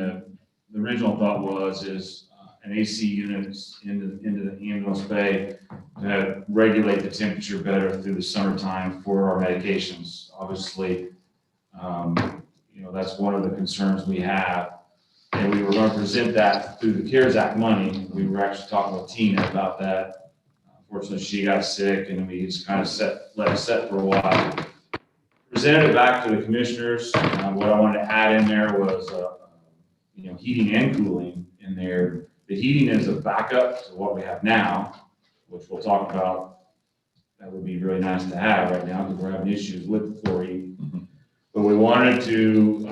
the original thought is an AC units into the ambulance bay to regulate the temperature better through the summertime for our medications. Obviously, that's one of the concerns we have. And we were going to present that through the CARES Act money. We were actually talking with Tina about that. Unfortunately, she got sick and we just kind of let it set for a while. Presented it back to the commissioners. What I wanted to add in there was, heating and cooling in there. The heating is a backup to what we have now, which we'll talk about. That would be really nice to have right now because we're having issues with the floor heat. But we wanted to,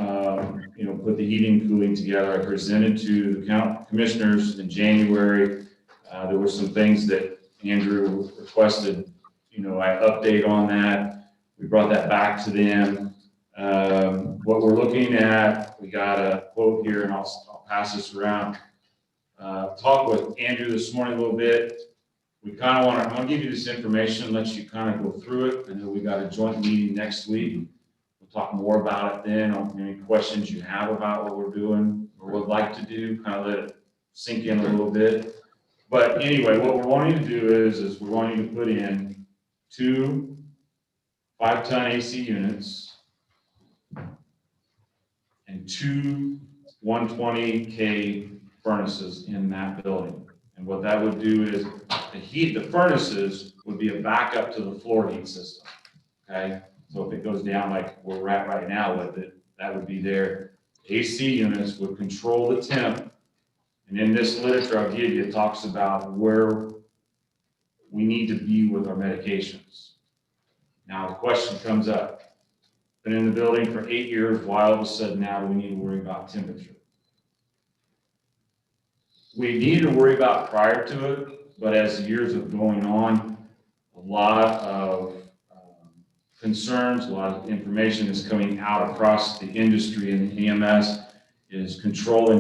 put the heating and cooling together. I presented to the county commissioners in January. There were some things that Andrew requested, I update on that. We brought that back to them. What we're looking at, we got a quote here and I'll pass this around. Talked with Andrew this morning a little bit. We kind of I'm gonna give you this information, let you kind of go through it. I know we got a joint meeting next week. Talk more about it then, on any questions you have about what we're doing or would like to do, kind of let it sink in a little bit. But anyway, what we're wanting to do is we're wanting to put in 2 5-ton AC units and 2 120K furnaces in that building. And what that would do is the furnaces would be a backup to the floor heat system, okay? So if it goes down like where we're at right now with it, that would be there. AC units would control the temp. And in this literature I'll give you, it talks about where we need to be with our medications. Now the question comes up, been in the building for 8 years, why all of a sudden now do we need to worry about temperature? We need to worry about prior to it, but as the years are going on, a lot of concerns, a lot of information is coming out across the industry and the EMS is controlling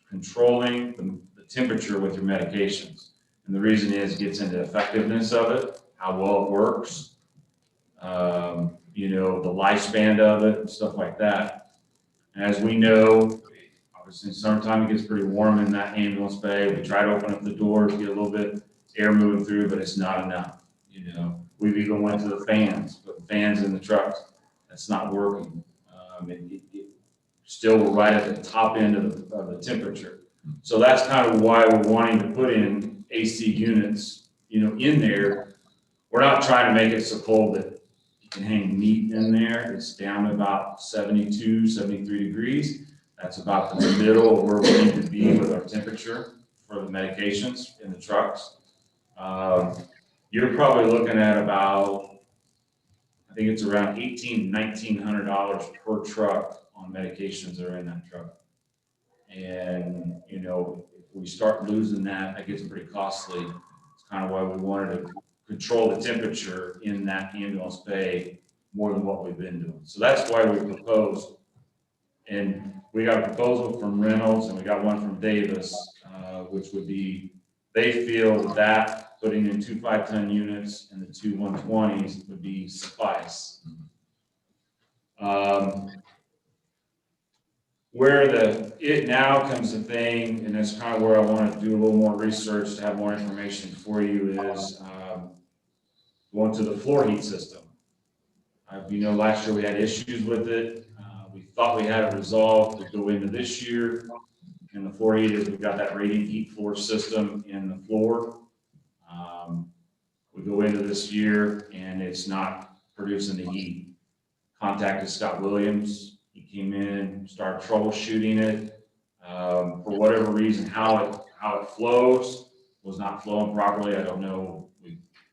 controlling the temperature with your medications. And the reason is it gets into effectiveness of it, how well it works, the lifespan of it and stuff like that. And as we know, obviously in summertime it gets pretty warm in that ambulance bay. We try to open up the doors, get a little bit air moving through, but it's not enough, We've even went to the fans, put fans in the trucks. That's not working. Still, we're right at the top end of the temperature. So that's kind of why we're wanting to put in AC units, in there. We're not trying to make it so cold that you can hang meat in there. It's down to about 72, 73 degrees. That's about the middle of where we need to be with our temperature for the medications in the trucks. You're probably looking at about, I think it's around $1,800, $1,900 per truck on medications that are in that truck. And, if we start losing that gets pretty costly. It's kind of why we wanted to control the temperature in that ambulance bay more than what we've been doing. So that's why we proposed. And we got a proposal from Reynolds and we got one from Davis, which would be, they feel that putting in 2 5-ton units and the 2 120s would be suffice. Where it now comes the thing, and that's kind of where I want to do a little more research to have more information for you, is going to the floor heat system. Last year we had issues with it. We thought we had it resolved to go into this year. And the floor heat is, we've got that radiant heat floor system in the floor. We go into this year and it's not producing the heat. Contacted Scott Williams, He came in, started troubleshooting it. For whatever reason, how it flows was not flowing properly. I don't know.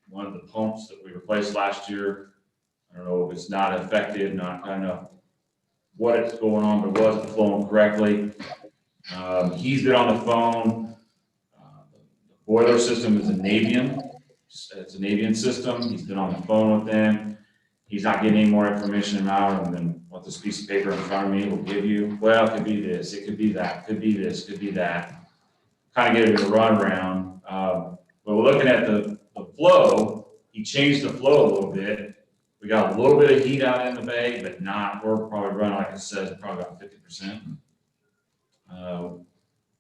One of the pumps that we replaced last year, I don't know if it's not effective, I don't know what it's going on, but it wasn't flowing correctly. He's been on the phone. The boiler system is a Navian. It's a Navian system. He's been on the phone with them. He's not getting any more information out than what this piece of paper in front of me will give you. Well, it could be this, it could be that, could be this, could be that. Kind of give it a runaround. But we're looking at the flow. He changed the flow a little bit. We got a little bit of heat out in the bay, but not, we're probably running, like I said, probably about 50%.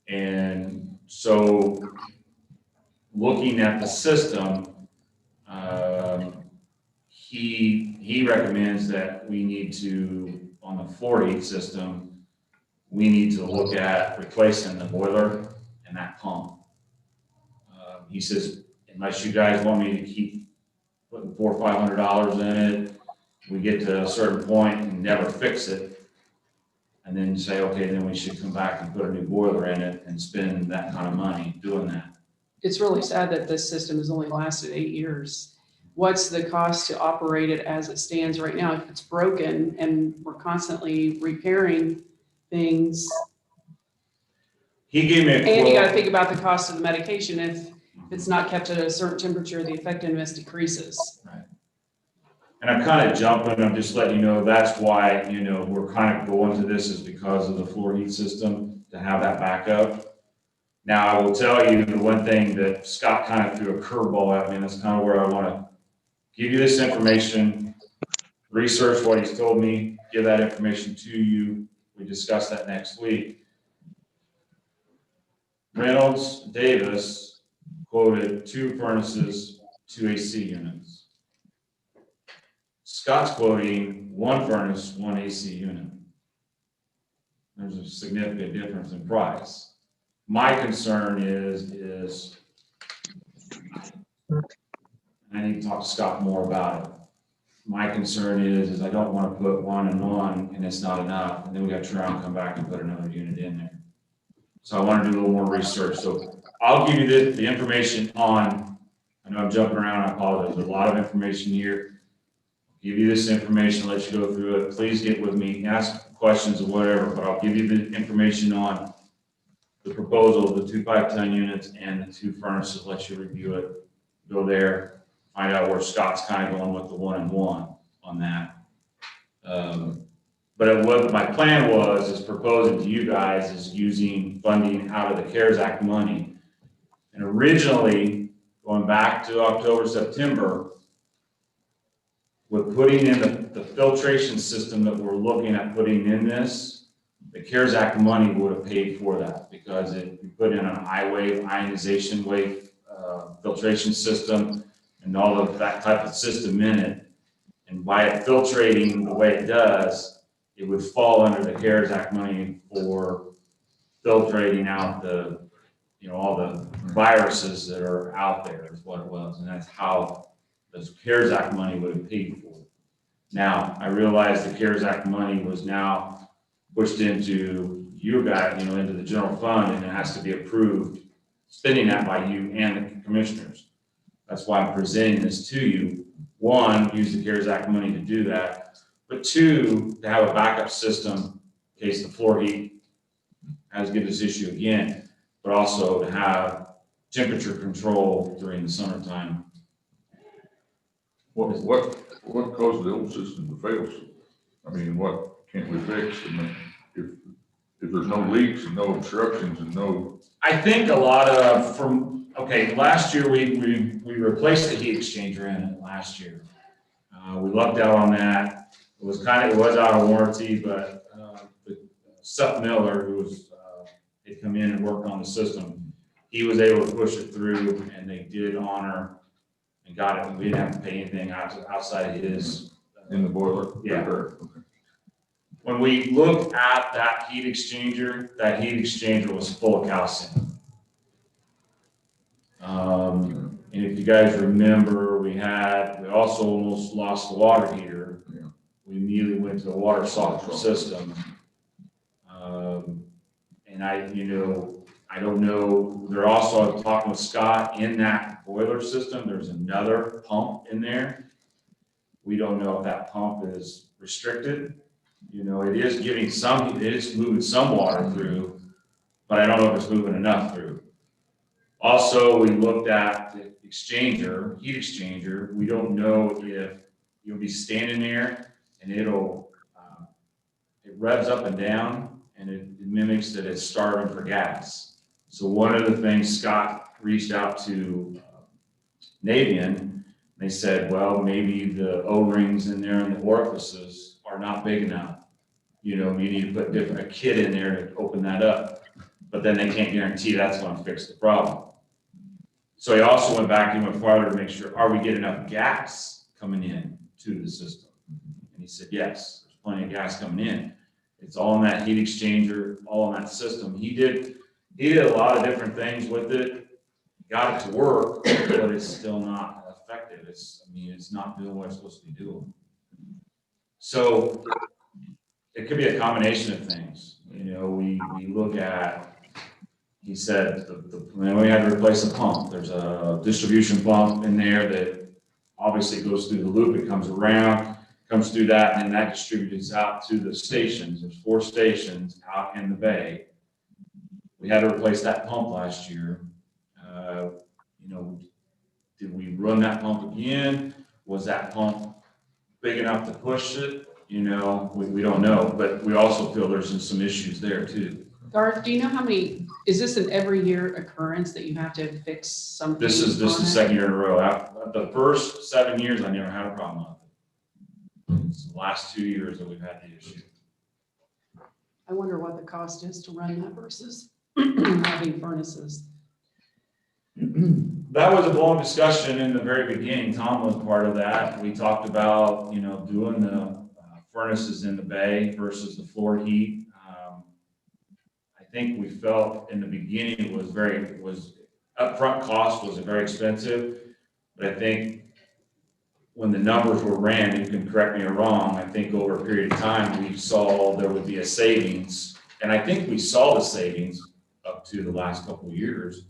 And so looking at the system, he recommends that we need to, on the floor heat system, we need to look at replacing the boiler and that pump. He says, unless you guys want me to keep putting $400 or $500 in it, we get to a certain point and never fix it, and then say, okay, then we should come back and put a new boiler in it and spend that kind of money doing that. It's really sad that this system has only lasted 8 years. What's the cost to operate it as it stands right now? If it's broken and we're constantly repairing things. He gave me a quote. And you gotta think about the cost of the medication. If it's not kept at a certain temperature, the effectiveness decreases. Right. And I'm kind of jumping, I'm just letting you know, that's why, we're kind of going to this is because of the floor heat system, to have that backup. Now, I will tell you the one thing that Scott kind of threw a curveball at me, and that's kind of where I want to give you this information, research what he's told me, give that information to you. We discuss that next week. Reynolds Davis quoted 2 furnaces, 2 AC units. Scott's quoting 1 furnace, 1 AC unit. There's a significant difference in price. My concern is I need to talk to Scott more about it. My concern is I don't want to put 1 and 1 and it's not enough, and then we got to turn around and come back and put another unit in there. So I want to do a little more research. So I'll give you the information on, I know I'm jumping around, I apologize, there's a lot of information here. I'll give you this information, let you go through it. Please get with me, ask questions or whatever, but I'll give you the information on the proposal, the 2 5-ton units and the 2 furnaces, let you review it, go there, find out where Scott's kind of going with the 1 and 1 on that. But what my plan is proposing to you guys is using funding out of the CARES Act money. And originally, going back to October, September, with putting in the filtration system that we're looking at putting in this, the CARES Act money would have paid for that, because we put in an I-wave, ionization wave filtration system and all of that type of system in it. And by it filtrating the way it does, it would fall under the CARES Act money for filtrating out all the viruses that are out there is what it was. And that's how the CARES Act money would have paid for it. Now, I realize the CARES Act money was now pushed into you guys, into the general fund, and it has to be approved, spending that by you and the commissioners. That's why I'm presenting this to you. 1, use the CARES Act money to do that. But 2, to have a backup system in case the floor heat has to get this issue again, but also to have temperature control during the summertime. What caused the old system to fail? I mean, what can't we fix? I mean, if there's no leaks and no obstructions and no. I think a lot of last year we replaced the heat exchanger in it last year. We lucked out on that. It was out of warranty, but Seth Miller, who had come in and worked on the system, he was able to push it through, and they did honor and got it. And we didn't have to pay anything outside of his In the boiler? Yeah. Okay. When we looked at that heat exchanger was full of calcium. And if you guys remember, we also almost lost the water heater. Yeah. We immediately went to the water softener system. And I don't know, they're also talking with Scott in that boiler system, there's another pump in there. We don't know if that pump is restricted. It is giving some, it is moving some water through, but I don't know if it's moving enough through. Also, we looked at the exchanger, heat exchanger. We don't know if you'll be standing there and it revs up and down and it mimics that it's starving for gas. So one of the things Scott reached out to Navian, they said, well, maybe the O-rings in there and the orifices are not big enough. You need to put a kit in there to open that up, but then they can't guarantee that's going to fix the problem. So he also went back and went farther to make sure, are we getting enough gas coming in to the system? And he said, yes, there's plenty of gas coming in. It's all in that heat exchanger, all in that system. He did a lot of different things with it, got it to work, but it's still not effective. It's not doing what it's supposed to be doing. So it could be a combination of things. We look at, he said, we had to replace a pump. There's a distribution pump in there that obviously goes through the loop. It comes around, comes through that, and then that distributes out to the stations. There's 4 stations out in the bay. We had to replace that pump last year. Did we run that pump again? Was that pump big enough to push it? We don't know, but we also feel there's some issues there too. Garth, do you know how many, is this an every year occurrence that you have to fix something? This is the second year in a row. The first 7 years, I never had a problem with it. It's the last 2 years that we've had the issue. I wonder what the cost is to run that versus having furnaces. That was a long discussion in the very beginning. Tom was part of that. We talked about, doing the furnaces in the bay versus the floor heat. I think we felt in the beginning it was upfront cost was very expensive, but I think when the numbers were ran, you can correct me or wrong, I think over a period of time, we saw there would be a savings. And I think we saw the savings up to the last couple of years.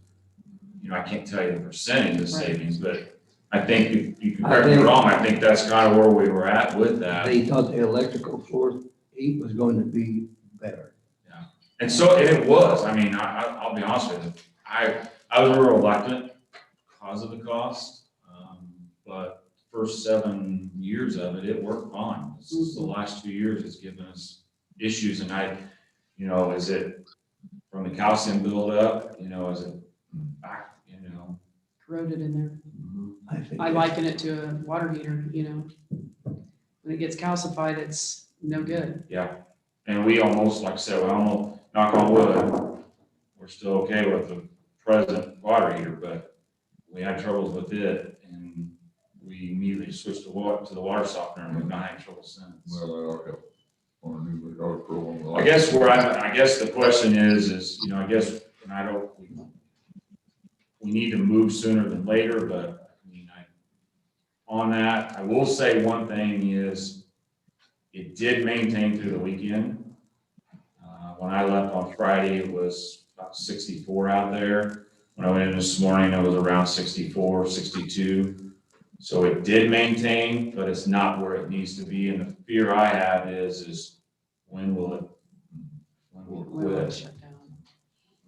I can't tell you the percentage of savings, but I think you can correct me wrong. I think that's kind of where we were at with that. They thought the electrical floor heat was going to be better. Yeah. And so it was. I'll be honest with you. I was a little reluctant because of the cost. But first 7 years of it worked fine. It's just the last 2 years it's given us issues. And is it from the calcium buildup? Is it back, Corroded in there. I I liken it to a water heater, when it gets calcified, it's no good. Yeah. And we almost, like I said, we almost, knock on wood, we're still okay with the present water heater, but we had troubles with it and we immediately switched to the water softener and we've not had trouble since. Well, that'll help. On a new program. I guess I guess the question is, we need to move sooner than later, but on that, I will say one thing is it did maintain through the weekend. When I left on Friday, it was about 64 out there. When I went in this morning, it was around 64, 62. So it did maintain, but it's not where it needs to be. And the fear I have is when will it quit? Shut down.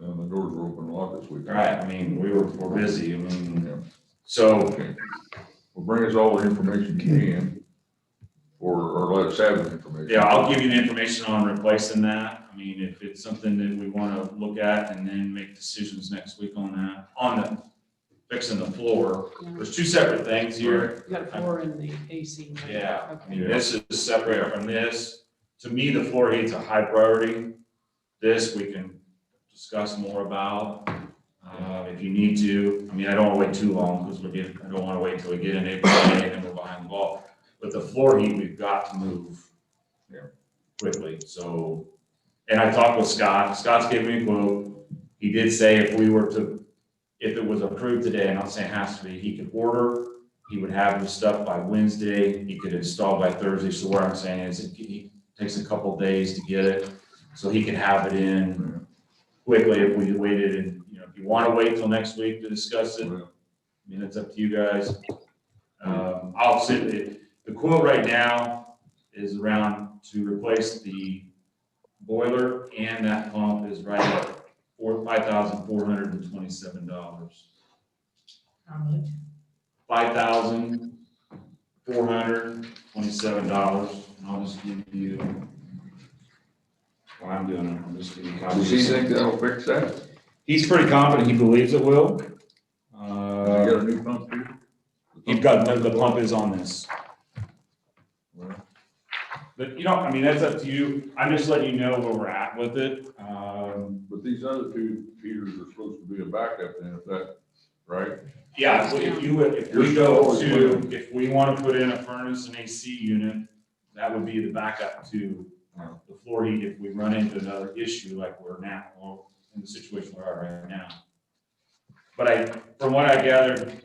And the doors were open a lot this week. Right, we're busy, Yeah. so, Okay. Well, bring us all the information you can, or let us have the information. yeah, I'll give you the information on replacing that. If it's something that we want to look at and then make decisions next week on that, on the fixing the floor. Yeah. There's 2 separate things here. You got a floor in the AC. right? Yeah, Okay. this is separate from this. To me, the floor heat's a high priority. This we can discuss more about, if you need to. I don't want to wait too long because I don't want to wait until we get in April and then we're behind the ball. But the floor heat, we've got to move quickly. So, and I talked with Scott. Scott's giving me a quote. He did say if it was approved today, I'm not saying it has to be, he could order he would have the stuff by Wednesday, he could install by Thursday, so what I'm saying is it takes a couple days to get it, so he can have it in quickly if we waited, and, you know, if you wanna wait till next week to discuss it, I mean, it's up to you guys. I'll send it, the quote right now is around to replace the boiler and that pump is right at $5,427. How much? $5,427, and I'll just give you, while I'm doing it, I'll just give you copies. Does he think that'll fix that? He's pretty confident, he believes it will. You got a new pump too? You've got, the pump is on this. But, you know, I mean, that's up to you. I'm just letting you know where we're at with it. But these other two heaters are supposed to be a backup then, if that, right? Yeah, if we want to put in a furnace and AC unit, that would be the backup to the floor heat if we run into another issue like we're now, or in the situation we're at right now. But from what I gathered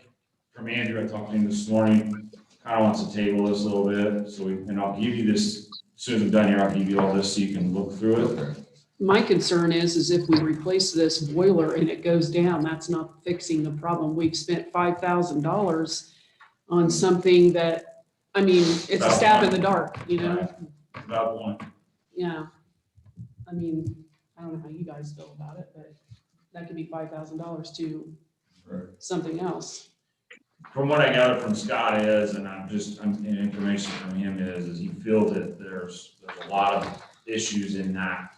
from Andrew, I talked to him this morning, kind of wants to table this a little bit, so and I'll give you this, as soon as I'm done here, I'll give you all this so you can look through it. Okay. My concern is if we replace this boiler and it goes down, that's not fixing the problem. We've spent $5,000 on something that, I mean, it's a stab in the dark, you know? About one. Yeah. I mean, I don't know how you guys feel about it, but that could be $5,000 to Right. something else. From what I gathered from Scott is, and information from him is he feels that there's a lot of issues in that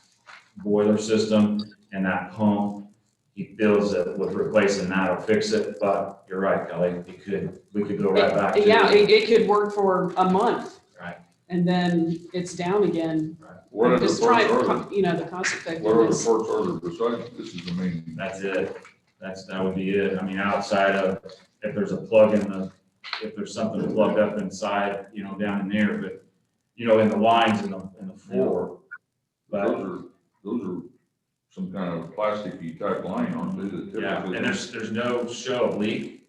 boiler system and that pump. He feels that with replacing that will fix it, but you're right, Kelly, we could go right back to. Yeah, it could work for a month. Right. And then it's down again. What I'm other just parts trying, are there? you know, the cost What other effectiveness. parts are there besides, this is the main? That's it. That would be it. I mean, outside of, if there's a plug if there's something plugged up inside, you know, down in there, but, you know, in the lines in the floor. But, Those are some kind of plasticky type line, aren't they? that yeah, typically- and there's no show of leak.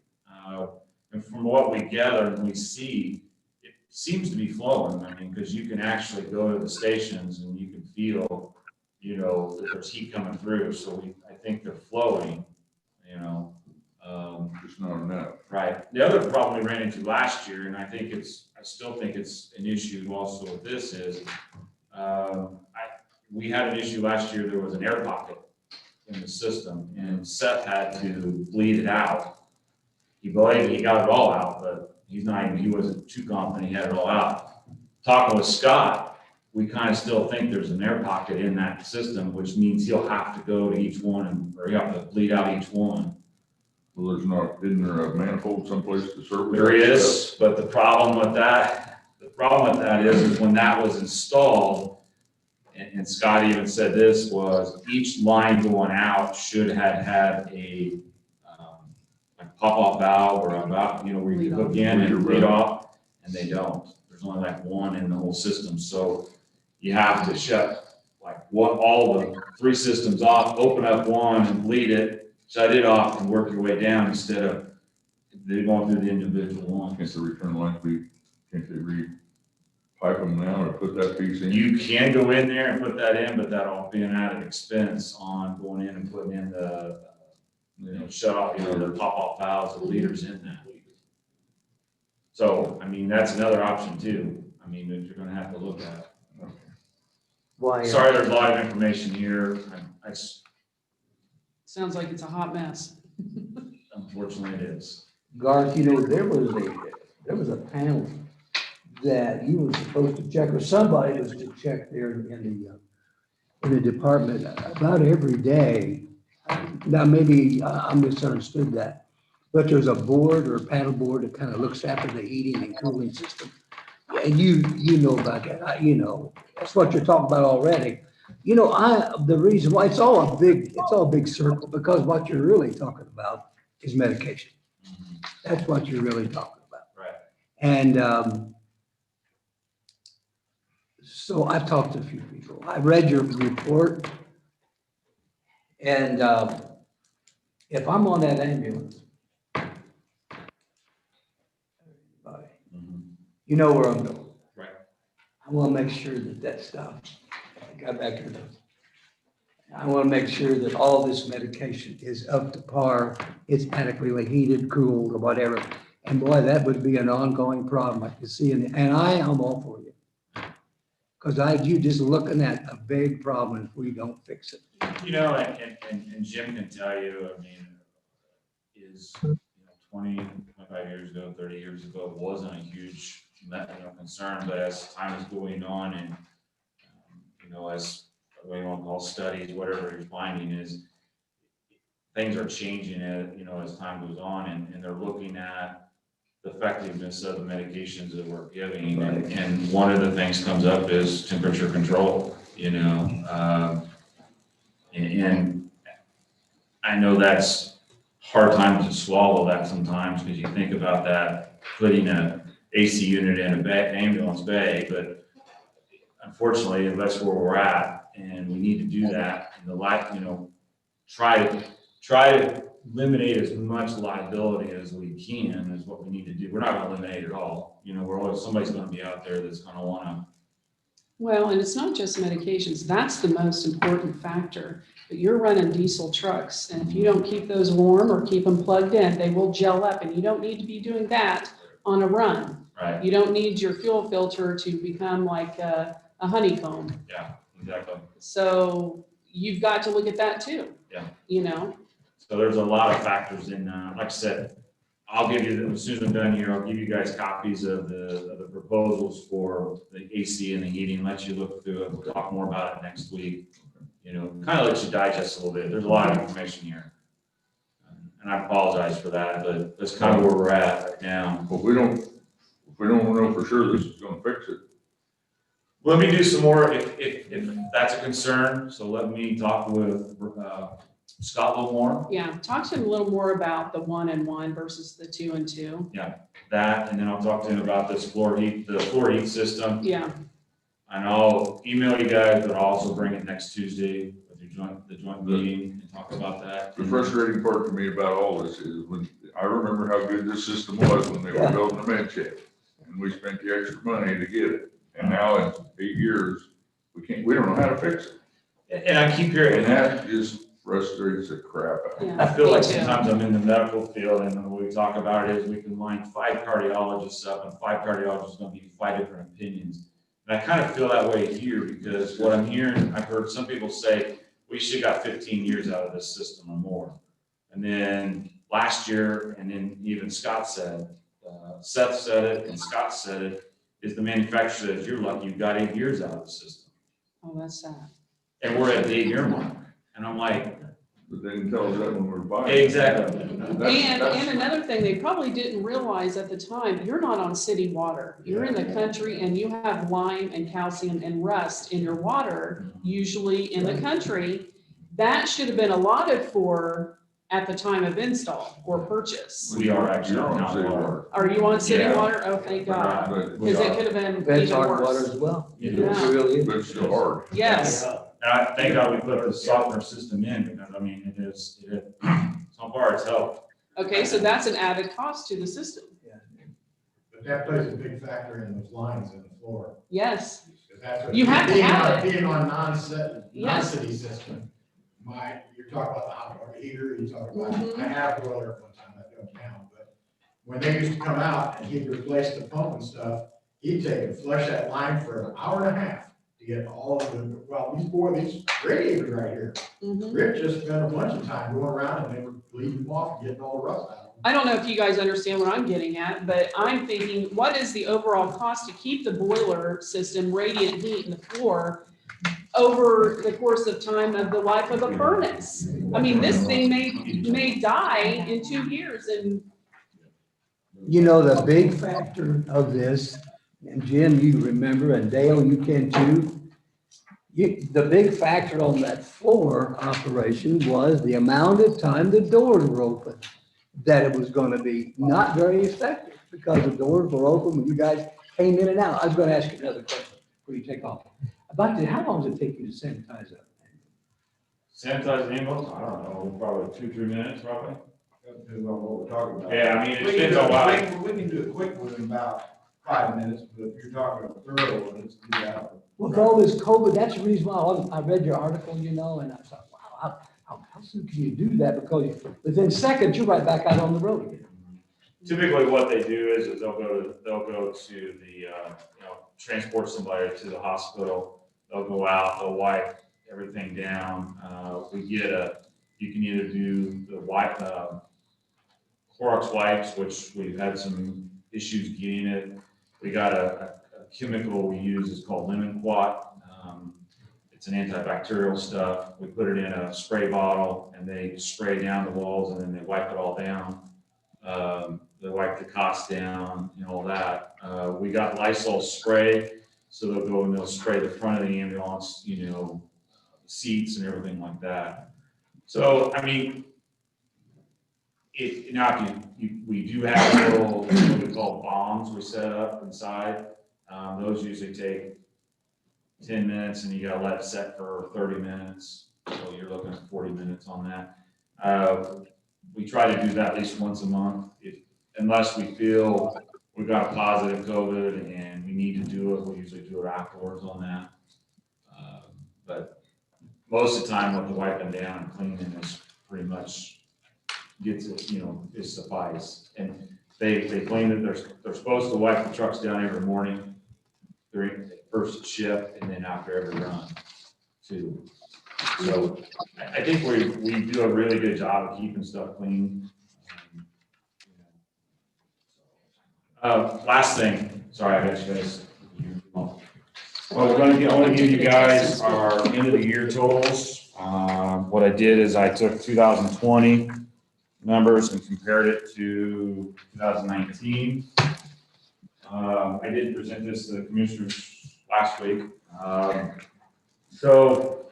And from what we gather and we see, it seems to be flowing. I mean, because you can actually go to the stations and you can feel, you know, that there's heat coming through. So I think they're flowing, you know. Just not enough. Right. The other problem we ran into last year, and I still think it's an issue also with this is, we had an issue last year, there was an air pocket in the system and Seth had to bleed it out. He got it all out, but he wasn't too confident he had it all out. Talking with Scott, we kind of still think there's an air pocket in that system, which means he'll have to go to each one or he'll have to bleed out each one. Well, isn't there a manifold someplace to serve? There is, but the problem with that is when that was installed, and Scott even said this, was each line going out should have had a pop-off valve or a valve, you know, where you can hook in and bleed off, and they don't. There's only like one in the whole system, so you have to shut all the three systems off, open up one and bleed it, shut it off and work your way down instead of going through the individual ones. Can't the return line can't they re-pipe them now or put that piece in? You can go in there and put that in, but that'll be an added expense on going in and putting in the, shut off, the pop-off valves, the leaders in that. So, I mean, that's another option too. I mean, that you're gonna have to look at. Why? Sorry, there's a lot of information here. Sounds like it's a hot mess. Unfortunately, it is. Garth, you know, there was a panel that you were supposed to check, or somebody was to check there in the department about every day. Now, maybe I misunderstood that, but there's a board or a panel board that kind of looks after the heating and cooling system. And you know about that, that's what you're talking about already. You know, the reason why it's all a big circle, because what you're really talking about is medication. That's what you're really talking about. Right. And so I've talked to a few people. I read your report. And if I'm on that ambulance, You know where I'm going. Right. I want to make sure that that stuff, I got back to those. I want to make sure that all this medication is up to par, it's adequately heated, cooled, or whatever. And boy, that would be an ongoing problem I can see, and I am all for you. Because you just looking at a big problem if we don't fix it. You know, and Jim can tell you, I mean, is, 20, 25 years ago, 30 years ago, it wasn't a huge, concern, but as time is going on and, as what you want to call studies, whatever you're finding is, things are changing as time goes on, and they're looking at the effectiveness of the medications that we're giving. And one of the things comes up is temperature control, and I know that's hard time to swallow that sometimes, because you think about that, putting a AC unit in a ambulance bay, but unfortunately, that's where we're at, and we need to do that. And the life, try to eliminate as much liability as we can is what we need to do. We're not gonna eliminate it all. We're always, somebody's gonna be out there that's gonna wanna. Well, and it's not just medications. That's the most important factor. But you're running diesel trucks, and if you don't keep those warm or keep them plugged in, they will gel up, and you don't need to be doing that on a run. Right. You don't need your fuel filter to become like a honeycomb. Yeah, exactly. So you've got to look at that too. Yeah. So there's a lot of factors in, like I said, I'll give you, as soon as I'm done here, I'll give you guys copies of the proposals for the AC and the heating, let you look through it. We'll talk more about it next week. Kind of let you digest a little bit. There's a lot of information here. And I apologize for that, but that's kind of where we're at right now. But we don't know for sure this is gonna fix it. Let me do some more if that's a concern. So let me talk with Scott a little more. yeah, talk to him a little more about the 1-in-1 versus the 2-in-2. That, and then I'll talk to him about this the floor heat system. Yeah, And I'll email you guys, but I'll also bring it next Tuesday with the joint meeting and talk about that. The frustrating part to me about all this is when, I remember how good this system was when they were building the med shed. And we spent the extra money to get it. And now in 8 years, we don't know how to fix it. And I keep hearing And that just frustrates the crap out of me. yeah. I feel like Me too. sometimes I'm in the medical field, and when we talk about it is we can line 5 cardiologists up, and 5 cardiologists are gonna give you 5 different opinions. And I kind of feel that way here, because what I'm hearing, I've heard some people say, we should got 15 years out of this system or more. And then last year, and then even Scott said, Seth said it, and Scott said it, is the manufacturer says, you're lucky you got 8 years out of the system. Oh, that's sad. And we're at the 8-year mark. And I'm like, But they didn't tell us that when we were buying. exactly. And another thing, they probably didn't realize at the time, you're not on city water. You're in the country and you have lime and calcium and rust in your water, usually in the country. That should have been allotted for at the time of install or purchase. We are actually You're on not city water. water. Are you on city Yeah. water? Oh, thank God. But Because it could have been That's even our water worse. as well. You It know, really is. but it's still hard. Yes, And I thank God we put the softener system in, because I mean, so far it's helped. okay, so that's an added cost to the system. But that plays a big factor in those lines in the floor. Yes, 'Cause that's what- You have to have Being on non-city Yes. system, you're talking about the hot water heater, you talk about, Mhm. I had a boiler at one time, that don't count, but when they used to come out and he'd replace the pump and stuff, he'd take and flush that line for an hour and a half to get all of these radiators right here. mhm. Rick just spent a bunch of time going around and they were bleeding them off and getting all the rust out of them. I don't know if you guys understand what I'm getting at, but I'm thinking, what is the overall cost to keep the boiler system radiant heat in the floor over the course of time of the life of a furnace? I mean, this thing may die in 2 years and You know, the big factor of this, and Jim, you remember, and Dale, you can too. The big factor on that floor operation was the amount of time the doors were open. That it was gonna be not very effective because the doors were open when you guys came in and out. I was gonna ask you another question before you take off. How long does it take you to sanitize up? Sanitize the ambulance, I don't know, probably 2-3 minutes, probably. Depends on what we're talking about. Yeah, I mean, it We can depends do on a what. quick- We can do a quick one in about 5 minutes, but if you're talking a thorough one, it's 2 hours. With all this COVID, that's the reason why I read your article, you know, and I thought, wow, how soon can you do that? Because within seconds, you're right back out on the road again. Typically, what they do is they'll go to the, transport somebody to the hospital. They'll go out, they'll wipe everything down. You can either do the Clorox wipes, which we've had some issues getting it. We got a chemical we use, is called lemon quat. It's an antibacterial stuff. We put it in a spray bottle and they spray down the walls and then they wipe it all down. They wipe the cots down and all that. We got Lysol spray, so they'll go and they'll spray the front of the ambulance, seats and everything like that. So, I mean, we do have little, what we call bombs we set up inside. Those usually take 10 minutes and you gotta let it set for 30 minutes. So you're looking at 40 minutes on that. We try to do that at least once a month. Unless we feel we've got a positive COVID and we need to do it, we usually do it afterwards on that. But most of the time with the wiping down and cleaning is pretty much gets it, is suffice. And they clean it, they're supposed to wipe the trucks down every morning during the first shift and then after every run too. So I think we do a really good job of keeping stuff clean. Last thing, sorry, I got you guys. Well, I want to give you guys our end of the year totals. What I did is I took 2020 numbers and compared it to 2019. I did present this to the commissioners last week. So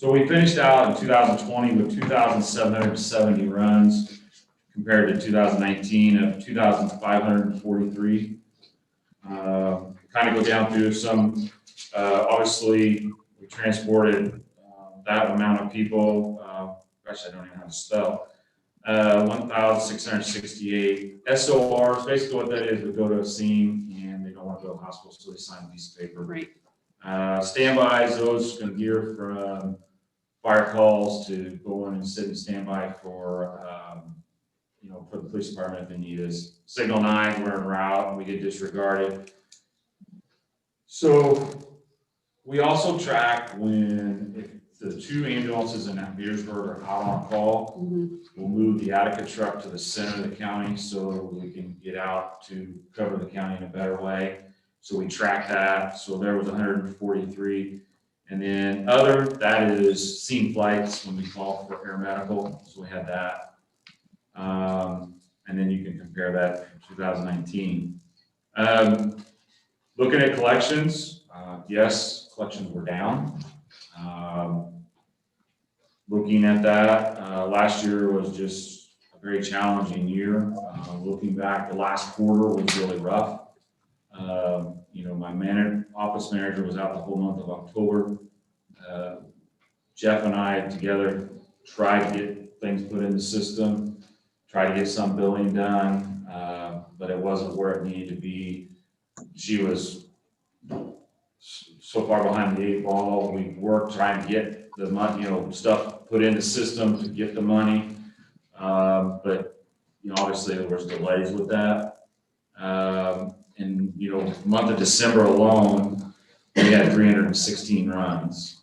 we finished out in 2020 with 2,770 runs compared to 2019 of 2,543. Kind of go down through some, obviously we transported that amount of people, gosh, I don't even know how to spell, 1,668 SORs. Basically what that is, we go to a scene and they don't want to go to the hospital, so they sign a piece of paper. Right. Standbys, those can gear from fire calls to go in and sit and standby for, for the police department if they need us. Signal 9, we're en route and we get disregarded. So we also track if the 2 ambulances in Beersburg are out on call, we'll move the Attica truck to the center of the county so we can get out to cover the county in a better way. So we track that. So there was 143. And then that is scene flights when we call for air medical. So we had that. And then you can compare that to 2019. Looking at collections, yes, collections were down. Looking at that, last year was just a very challenging year. Looking back, the last quarter was really rough. My office manager was out the whole month of October. Jeff and I together tried to get things put in the system, tried to get some billing done, but it wasn't where it needed to be. She was so far behind the 8 ball. We worked trying to get the money, stuff put in the system to get the money. But obviously there was delays with that. And month of December alone, we had 316 runs.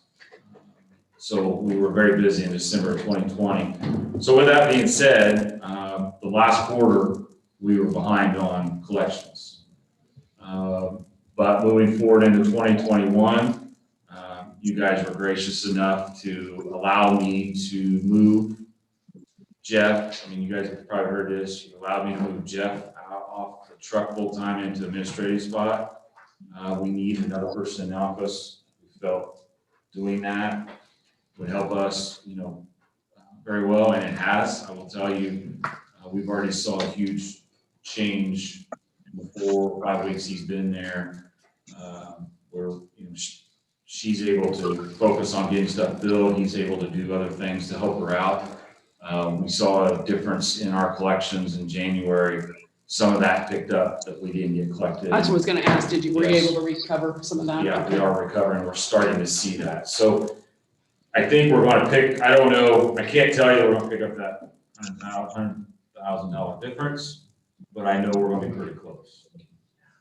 So we were very busy in December of 2020. So with that being said, the last quarter, we were behind on collections. But moving forward into 2021, you guys were gracious enough to allow me to move Jeff. I mean, you guys have probably heard this. You allowed me to move Jeff off the truck full-time into administrative spot. We need another person in the office. We felt doing that would help us, very well, and it has. I will tell you, we've already saw a huge change in the 4 or 5 weeks he's been there, where she's able to focus on getting stuff billed. He's able to do other things to help her out. We saw a difference in our collections in January some of that picked up that we didn't get collected. I just was gonna ask, were you Yes. able to recover some of that? Yeah, we Okay. are recovering. We're starting to see that. So I think we're gonna pick, I don't know, I can't tell you we're gonna pick up that $100,000 difference, but I know we're gonna be pretty close.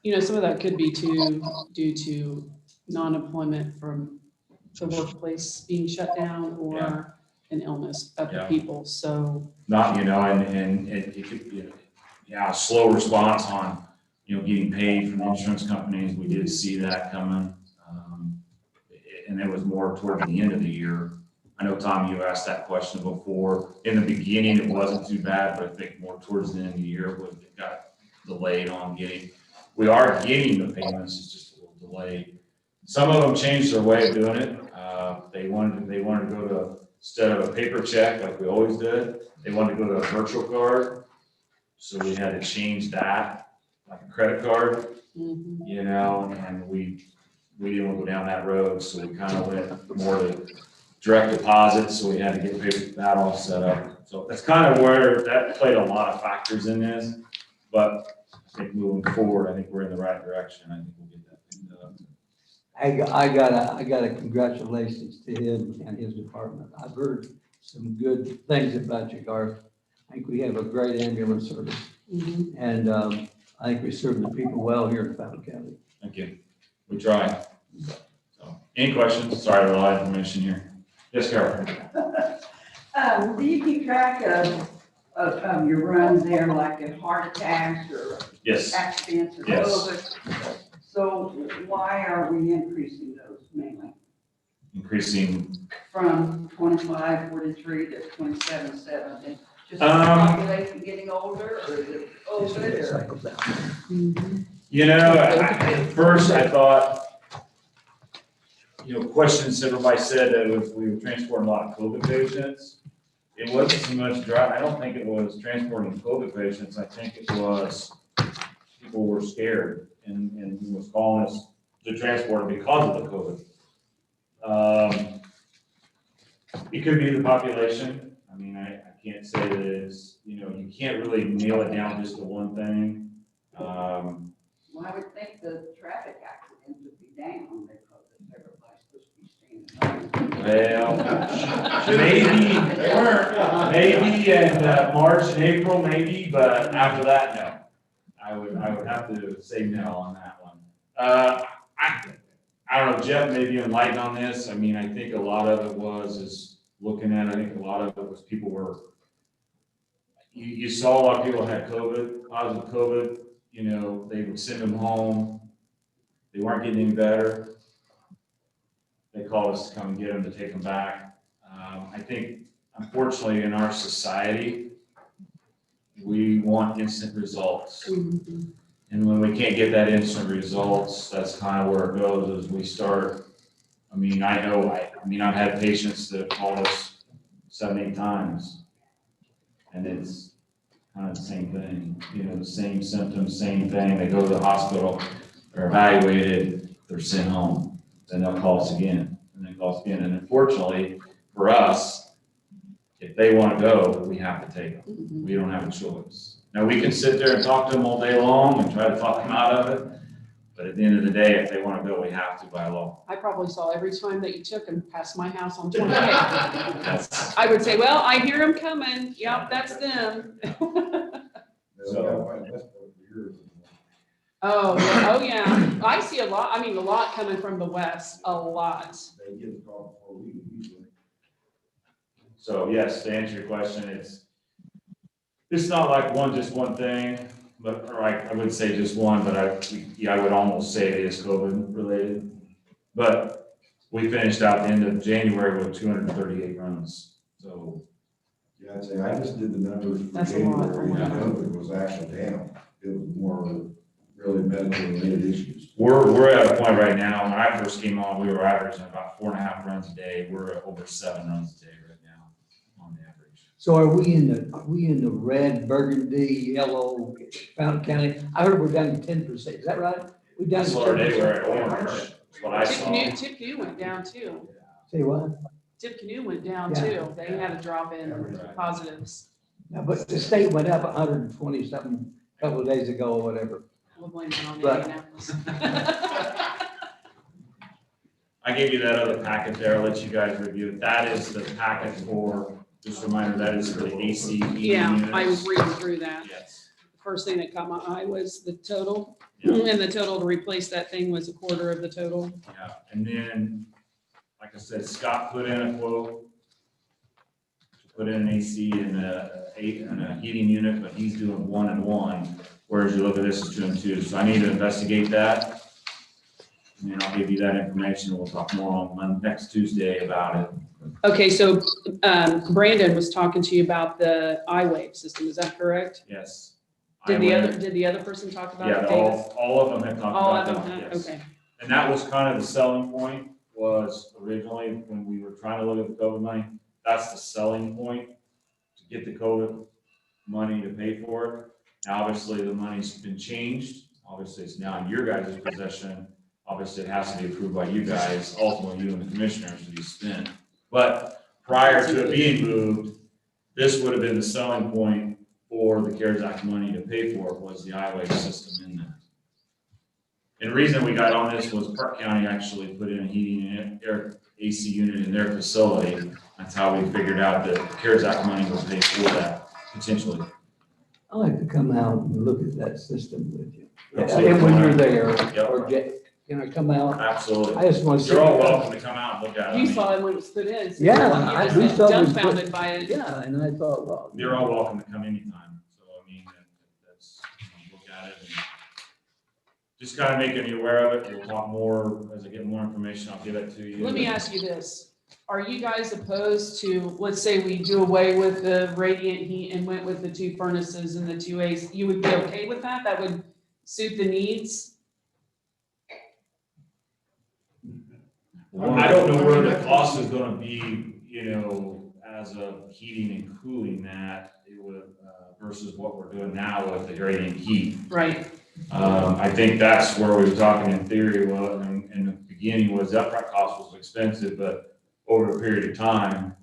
You know, some of that could be due to non-employment from the workplace being shut down Yeah. or an illness of the Yeah. people, so. Not, and it could be, yeah, slow response on, getting paid from insurance companies. We did see that coming. And it was more toward the end of the year. I know, Tom, you asked that question before. In the beginning, it wasn't too bad, but I think more towards the end of the year, it got delayed on getting. We are getting the payments, it's just a little delayed. Some of them changed their way of doing it. They wanted to go to, instead of a paper check like we always did, they wanted to go to a virtual card. So we had to change that, like a credit card, Mhm. and we didn't want to go down that road, so we kind of went more to direct deposit, so we had to get that all set up. So that's kind of where that played a lot of factors in this, but I think moving forward, I think we're in the right direction. I think we'll get that picked up. I got a congratulations to him and his department. I've heard some good things about you, Garth. I think we have a great ambulance service, Mhm. and I think we serve the people well here in Fountain County. Thank you. We try. So, any questions? Sorry, a lot of information here. Yes, Carol? Do you keep track of your runs there, like in heart attacks or Yes. accidents or Yes. COVID? So why are we increasing those mainly? Increasing, From 25, 43 to 27, 7? Just the population getting older, or is it COVID, or? Cycle down. Mhm. at first I thought, questions everybody said that we were transporting a lot of COVID patients. It wasn't so much I don't think it was transporting COVID patients. I think it was people were scared and was calling us to transport because of the COVID. It could be the population. I mean, I can't say that it's, you can't really nail it down just to one thing. Well, I would think the traffic accidents would be down because everybody's supposed to be staying at home. Well, maybe, they weren't, maybe in March and April, maybe, but after that, no. I would have to say no on that one. I don't know, Jeff may be enlightened on this. I mean, I think a lot of it I think a lot of it was people were, you saw a lot of people had COVID, positive COVID, they would send them home. They weren't getting any better. They called us to come and get them, to take them back. I think, unfortunately, in our society, we want instant results. Mhm. And when we can't get that instant results, that's kind of where it goes, is we start, I've had patients that have called us 7, 8 times. And it's kind of the same thing, the same symptoms, same thing. They go to the hospital, they're evaluated, they're sent home. Then they'll call us again, and then call us again. And unfortunately, for us, if they want to go, we have to take them. Mhm. We don't have a choice. Now, we can sit there and talk to them all day long and try to talk them out of it. But at the end of the day, if they want to go, we have to by law. I probably saw every time that you took them past my house on 28. That's- I would say, well, I hear them coming. Yep, that's them. Oh, yeah, oh, yeah. I see a lot coming from the west, a lot. So yes, to answer your question, it's not like just one thing, but, or I wouldn't say just one, but I would almost say it is COVID related. But we finished out the end of January with 238 runs, so. Yeah, I'd say, I just did the numbers for That's a lot. January, and COVID was actually down. It was more really medical related issues. We're at a point right now, when I first came on, we were averaging about 4.5 runs a day. We're at over 7 runs a day right now on average. So are we in the red, burgundy, yellow, Fountain County? I heard we're down to 10%. Is that right? We're down to Florida, we're 10%. at orange, that's what I saw. Tippecanoe went down too. Say what? Tippecanoe went down Yeah. too. They had a drop in positives. Yeah, but the state went up 120 something a couple of days ago or whatever. We'll blame it on But- Indianapolis. I gave you that other packet there. I'll let you guys review it. That is the packet for, just a reminder, that is for the AC heating Yeah, units. I was reading through that. Yes. The first thing that caught my eye was the total, Yeah. and the total to replace that thing was a quarter of the total. Yeah, and then, like I said, Scott put in a quote to put in an AC and a heating unit, but he's doing 1 and 1, whereas you look at this as 2 and 2. So I need to investigate that. And then I'll give you that information. We'll talk more on next Tuesday about it. Okay, so Brandon was talking to you about the iWave system, is that correct? Yes. Did iWave. the other person talk about Yeah, it, Davis? all of them have talked All about of them, that, huh? yes. Okay, And that was kind of the selling point, was originally when we were trying to look at the COVID money, that's the selling point, to get the COVID money to pay for it. Now, obviously, the money's been changed. Obviously, it's now in your guys' possession. Obviously, it has to be approved by you guys, ultimately you and the commissioners to be spent. But prior to it being moved, this would have been the selling point for the CARES Act money to pay for it, was the iWave system in there. And the reason we got on this was Park County actually put in a heating unit, or AC unit in their facility. That's how we figured out that CARES Act money would pay for that, potentially. I'd like to come out and look at that system with you. Absolutely. And when you're there, Yep. or can I come out? Absolutely. I just want to. You're all welcome to come out and look at it. you saw it when it was put in. so Yeah, you just we been saw it was dumbfounded put- by it. Yeah, and I thought, well. You're all welcome to come anytime. So, I mean, that's, look at it and just kind of making you aware of it. We'll talk more as I get more information. I'll give it to you. Let me ask you this. Are you guys opposed to, let's say we do away with the radiant heat and went with the 2 furnaces and the 2 A's, you would be okay with that? That would suit the needs? I don't know where the cost is gonna be, as of heating and cooling that, it would, versus what we're doing now with the radiant heat. Right. I think that's where we were talking in theory, well, in the beginning was the upfront cost was expensive, but over a period of time,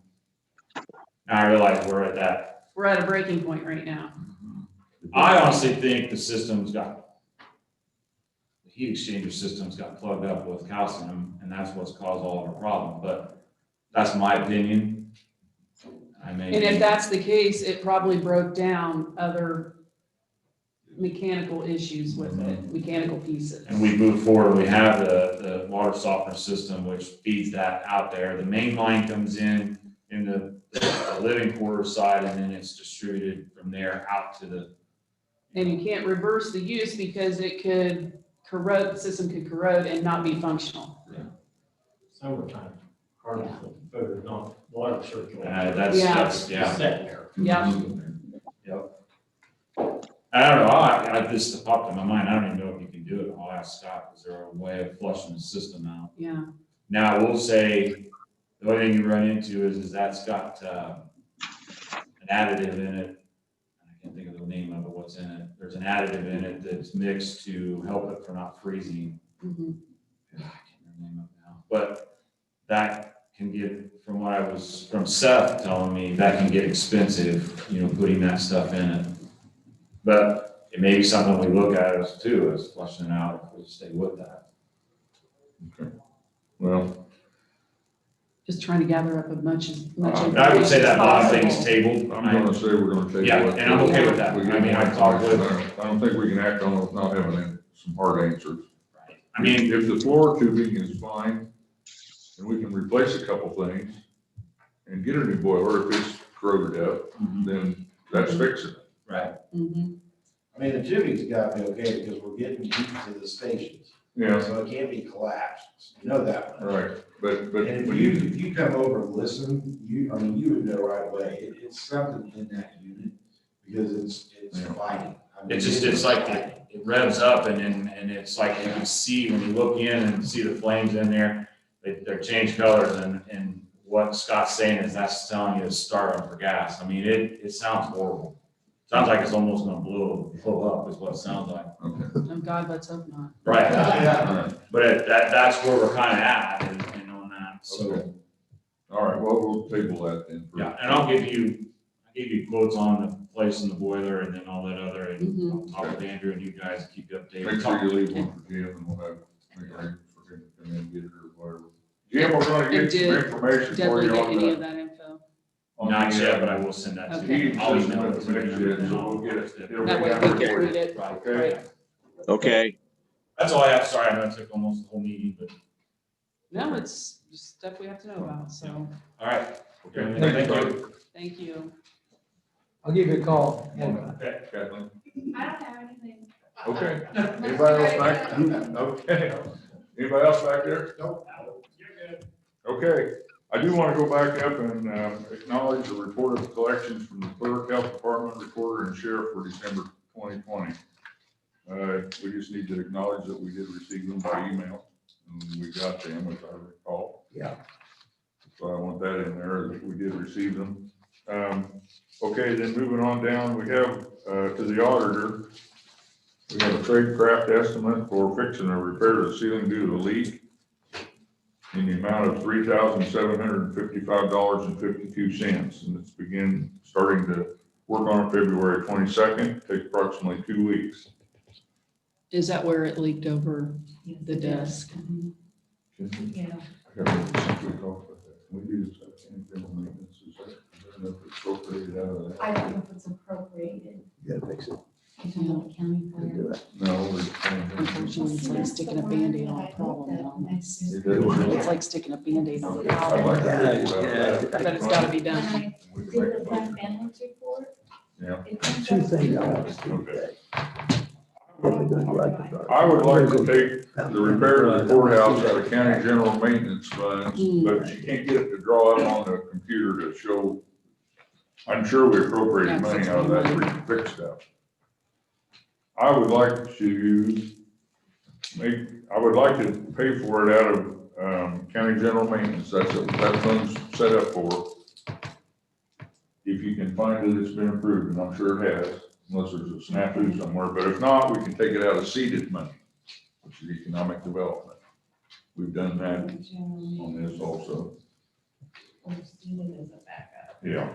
now I realize we're at that. We're at a breaking point right now. I honestly think the heat exchanger system's got plugged up with calcium, and that's what's caused all of our problems, but that's my opinion. And if that's the case, it probably broke down other mechanical issues with it, mechanical pieces. And we move forward, we have the water softener system, which feeds that out there. The main line comes in the living quarter side, and then it's distributed from there out to the. And you can't reverse the use because it could corrode, the system could corrode and not be functional. Summertime, carbon filter, not water circulation. That's, yeah. Sitting there. Yeah. Yep. I don't know, I just popped in my mind, I don't even know if you can do it. I'll ask Scott, is there a way of flushing the system out? Yeah. Now, we'll say, the only thing you run into is that's got, an additive in it. I can't think of the name of it, what's in it. There's an additive in it that's mixed to help it from not freezing. Mhm. I can't remember the name of it now, but that can get, from Seth telling me, that can get expensive, putting that stuff in it. But it may be something we look at as too, as flushing it out, if we stay with that. Okay. Well, Just trying to gather up as much I would say that a lot of information things as tabled. I'm gonna say we're gonna take. Yeah, and I'm okay with that. I mean, I talked with. I don't think we can act on it without having some hard answers. I mean, If the floor tubing is fine, and we can replace a couple things and get a new boiler if it's corroded up, then that's fixing it. right. Mhm. I mean, the tubing's got to be okay because we're getting heat to the stations. Yeah, So it can't be collapsed. You know that much. right, but And when if you come over and listen, you would know right away. It's something in that unit because it's Yeah. fighting. I mean, It's like it revs up and it's like you can see, when you look in and see the flames in there, they're changed colors and what Scott's saying is that's telling you to start on for gas. I mean, it sounds horrible. Sounds like it's almost gonna blow up is what it sounds like. okay, Oh God, let's hope not. Right. all right, But that's where we're kind of at and on that, so. okay. All right, well, we'll table that then. for- Yeah, and I'll give you, I gave you quotes on the place and the boiler and then all that other, and Mhm. I'll talk with Andrew and you guys and keep you updated. Make sure you leave one for Jim and we'll have, make arrangements for him to come in and get it or whatever. Jim, we're gonna get some Did information for Definitely you get on any of that. that info. on Not the, yet, but I will send that to Okay. you. I'll email it to you. Information, so we'll get it. It'll That be way down we there can for you. read it. Okay. Right. Okay, That's all I have. Sorry, I know it took almost the whole meeting, but, No, it's just stuff we have to know about, so, all right. Okay, Thank buddy. you. thank you. I'll give you a call. Okay. Kathleen. I don't have anything. Okay. Anybody else back? Okay. Anybody else back there? Nope. You're good. Okay. I do want to go back up and acknowledge the report of collections from the clerk, health department, recorder, and sheriff for December 2020. We just need to acknowledge that we did receive them by email, and we got them, as I recall. Yeah. So I want that in there, that we did receive them. Okay, then moving on down, we have to the auditor. We have a trade craft estimate for fixing a repair of the ceiling due to a leak in the amount of $3,755.52. And it's starting to work on it February 22nd, takes approximately 2 weeks. Is that where it leaked over the desk? Yeah. I got a simple call for that. Can we do this, general maintenance, is that enough appropriated out of that? I don't know if it's appropriated. You gotta fix it. I don't know, county You fire. do it. No, Unfortunately, it's like sticking a Band-Aid on a problem. Next it's. It's like sticking a Band-Aid on a I'd like problem, to think about that. but it's gotta be When done. I We can did make the a fund motion. balance report. Yeah. it comes Two up things I to- want to do today. What are we gonna do right with our- I would like to take the repair of the courthouse out of county general maintenance funds, but she can't get it to draw up on the computer to show. I'm sure we appropriated money out of that to fix stuff. I would like to pay for it out of, county general maintenance. That's what that fund's set up for. If you can find that it's been approved, and I'm sure it has, unless there's a snafu somewhere, but if not, we can take it out of seeded money, which is economic development. We've done that on this also. Yeah.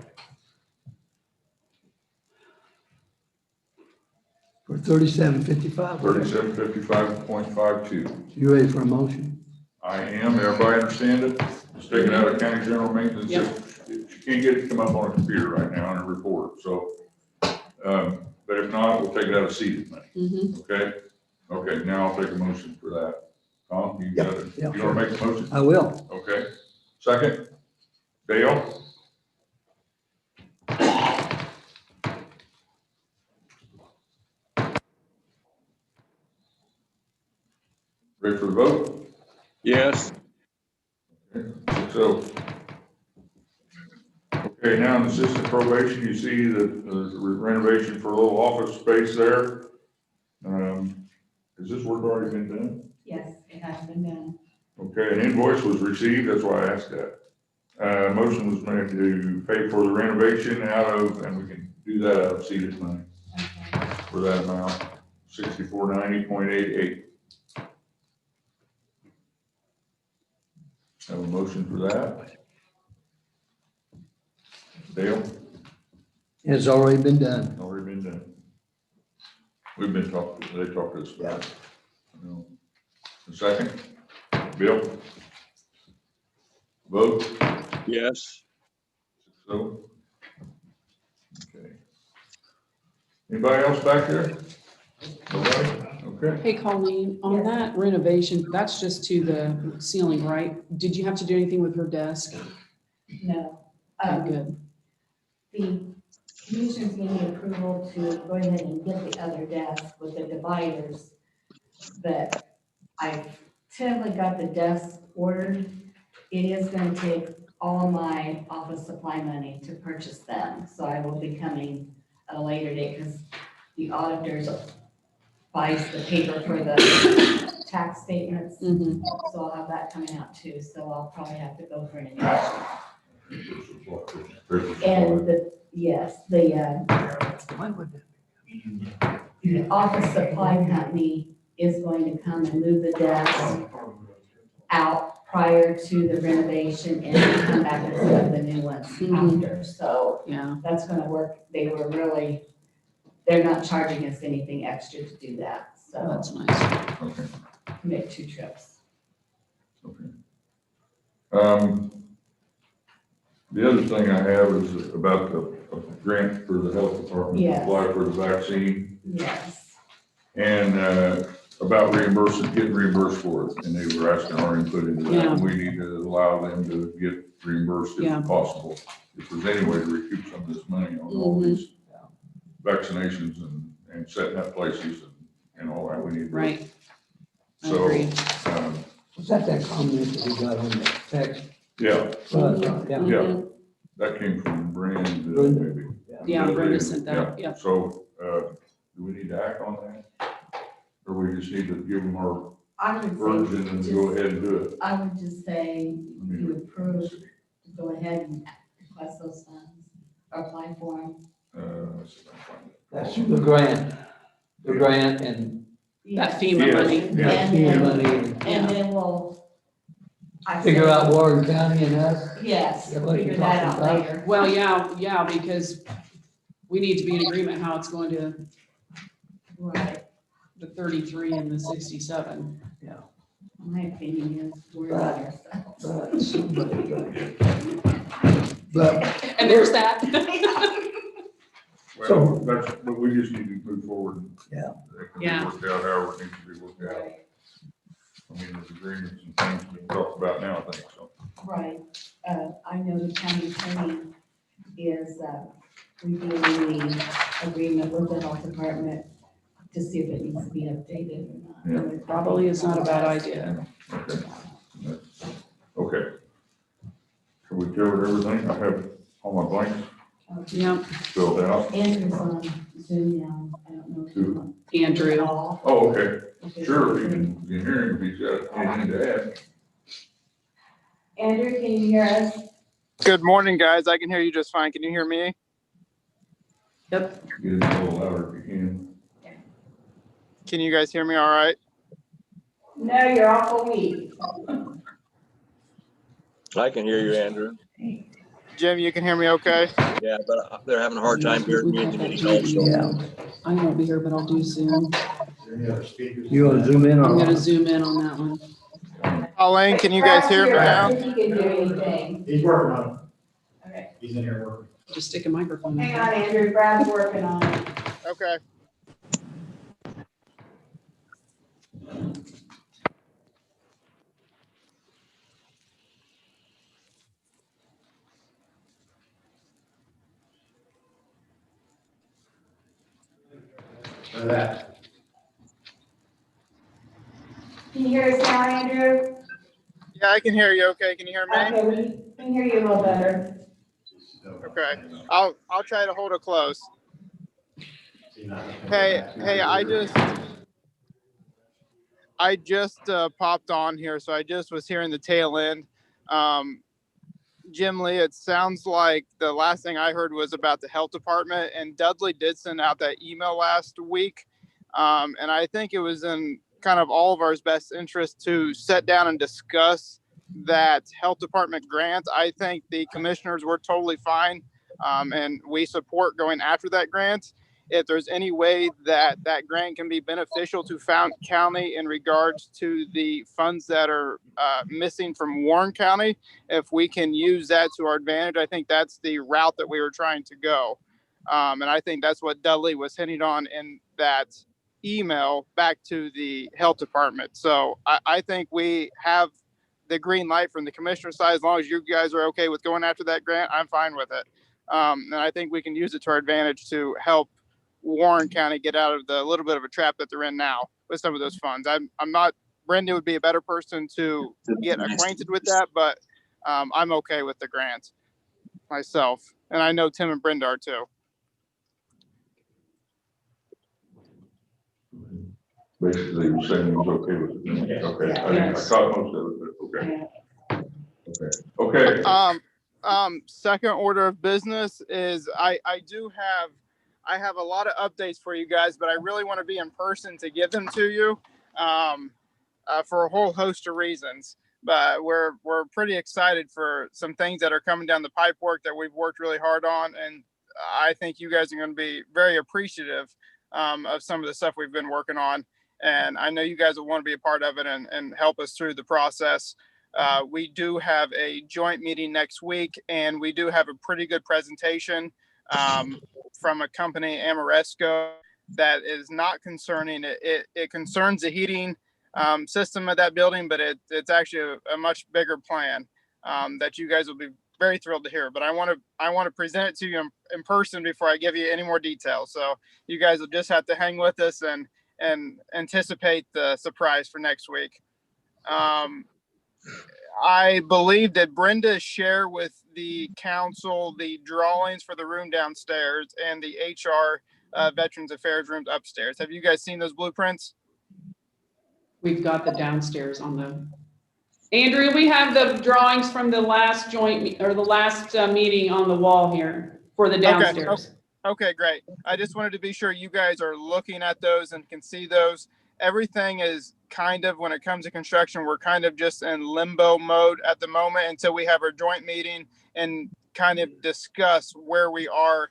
For 3755. 3755.52. You ready for a motion? I am. Everybody understand it? It's taken out of county general maintenance. Yep. She can't get it to come up on a computer right now on her report, so. But if not, we'll take it out of seeded money, Mhm. okay? Okay, now I'll take a motion for that. Tom, you got it? Yep, You wanna make a motion? I will. Okay. Second? Dale? Ready for the vote? yes, So. Okay, now in assistant probation, you see that there's a renovation for a little office space there. Has this work already been done? Yes, it has been done. Okay, an invoice was received, that's why I asked that. Motion was made to pay for the renovation out of, and we can do that out of seeded money Okay. for that amount, 6490.88. Have a motion for that? Dale? It's already been done. Already been done. We've been talking, they talked to us about it. No. A second? Bill? Vote? yes. So? Okay. Anybody else back there? Nobody? Okay. Hey Colleen, on that renovation, that's just to the ceiling, right? Did you have to do anything with her desk? No. Oh, good. The commissioners gave me approval to go ahead and get the other desk with the dividers. But I've tentatively got the desk ordered. It is gonna take all of my office supply money to purchase them. So I will be coming at a later date because the auditors buys the paper for the tax statements. Mhm. So I'll have that coming out too. So I'll probably have to go for an And the, yes, the office supply company is going to come and move the desk out prior to the renovation and then come back and set up the new ones Mhm. after. So Yeah, that's gonna work. They're not charging us anything extra to do that. So that's nice. Okay, make 2 trips. okay. The other thing I have is about the grant for the health department to Yes. apply for the vaccine. Yes. And about getting reimbursed for it, and they were asking our input into that, Yeah. and we need to allow them to get reimbursed Yeah. if possible. If there's any way to recoup some of this money on all these vaccinations and setting up places and all that, we need to. Right. I So, agree. Was that comment that we got on the text? yeah, Yeah. yeah, that came from Brenda, Brenda. maybe. Yeah, Brenda sent that, Yeah. yeah. So, do we need to act on that? Or we just need to give them our I would version and say, go ahead and do it? I would just say you approve to go ahead and request those funds or apply for them. Let's see if I can find it. That's the grant and That FEMA money. that FEMA money. And then we'll. I Figure said- out Warren County and us. Yes, Yeah, what figure you're that out talking about. later. Well, yeah, because we need to be in agreement how it's going to, Right. the 33 and the 67. My opinion is we're not ourselves. But somebody- But And there's that. Well, but we just need to move forward. Yeah. That can be Yeah. worked out however it needs to be worked out. Right. I mean, there's agreements and things being talked about now, I think, so. Right. I know the county attorney is reviewing the agreement with the health department to see if it needs to be updated or not. Probably is not a bad idea. Okay. Okay. Have we covered everything? I have all my blanks Yeah, filled out. Andrew's on Zoom now. I don't know if you Who? want. Andrew. Call. Oh, okay. Okay. Sure, if you can hear him, if he's got anything to add. Andrew, can you hear us? Good morning, guys. I can hear you just fine. Can you hear me? Yep. Get it a little louder if you can. Can you guys hear me all right? No, you're awful weak. I can hear you, Andrew. Jim, you can hear me okay? Yeah, but they're having a hard time hearing me in the meeting also. yeah, I won't be here, but I'll do Zoom. Is there any other speakers? you wanna zoom in I'm on gonna it? zoom in on that one. Pauline, can you guys hear me now? If you can do anything. He's working on it. Okay. He's in here working. Just stick a microphone. Hang in. on, Andrew. Brad's working on it. Okay. For that. Can you hear us now, Andrew? Yeah, I can hear you okay. Can you hear me? Okay, we can hear you a little better. Okay. I'll try to hold it close. Hey, I just popped on here, so I just was hearing the tail end. Jim Lee, it sounds like the last thing I heard was about the health department, and Dudley did send out that email last week. And I think it was in kind of all of our best interest to sit down and discuss that health department grant. I think the commissioners were totally fine, and we support going after that grant. If there's any way that that grant can be beneficial to Fountain County in regards to the funds that are missing from Warren County, if we can use that to our advantage, I think that's the route that we were trying to go. And I think that's what Dudley was hinting on in that email back to the health department. So I think we have the green light from the commissioner side. As long as you guys are okay with going after that grant, I'm fine with it. And I think we can use it to our advantage to help Warren County get out of the little bit of a trap that they're in now with some of those funds. I'm not, Brenda would be a better person to get acquainted with that, but I'm okay with the grant myself. And I know Tim and Brenda are too. Basically, you're saying it was okay with it. Yes. Okay, I Yes. caught most of it, but okay. Okay, okay. Second order of business is I have a lot of updates for you guys, but I really want to be in person to give them to you for a whole host of reasons. but we're pretty excited for some things that are coming down the pipe work that we've worked really hard on. And I think you guys are going to be very appreciative of some of the stuff we've been working on. And I know you guys will want to be a part of it and help us through the process. We do have a joint meeting next week, and we do have a pretty good presentation from a company, Amoresco, that is not concerning. It concerns the heating system of that building, but it's actually a much bigger plan that you guys will be very thrilled to hear. But I want to present it to you in person before I give you any more details. So you guys will just have to hang with us and anticipate the surprise for next week. I believe that Brenda shared with the council the drawings for the room downstairs and the HR Veterans Affairs rooms upstairs. Have you guys seen those blueprints? We've got the downstairs on the, Andrea, we have the drawings from the last the last meeting on the wall here for the downstairs. Okay, great. I just wanted to be sure you guys are looking at those and can see those. Everything is kind of, when it comes to construction, we're kind of just in limbo mode at the moment until we have our joint meeting and kind of discuss where we are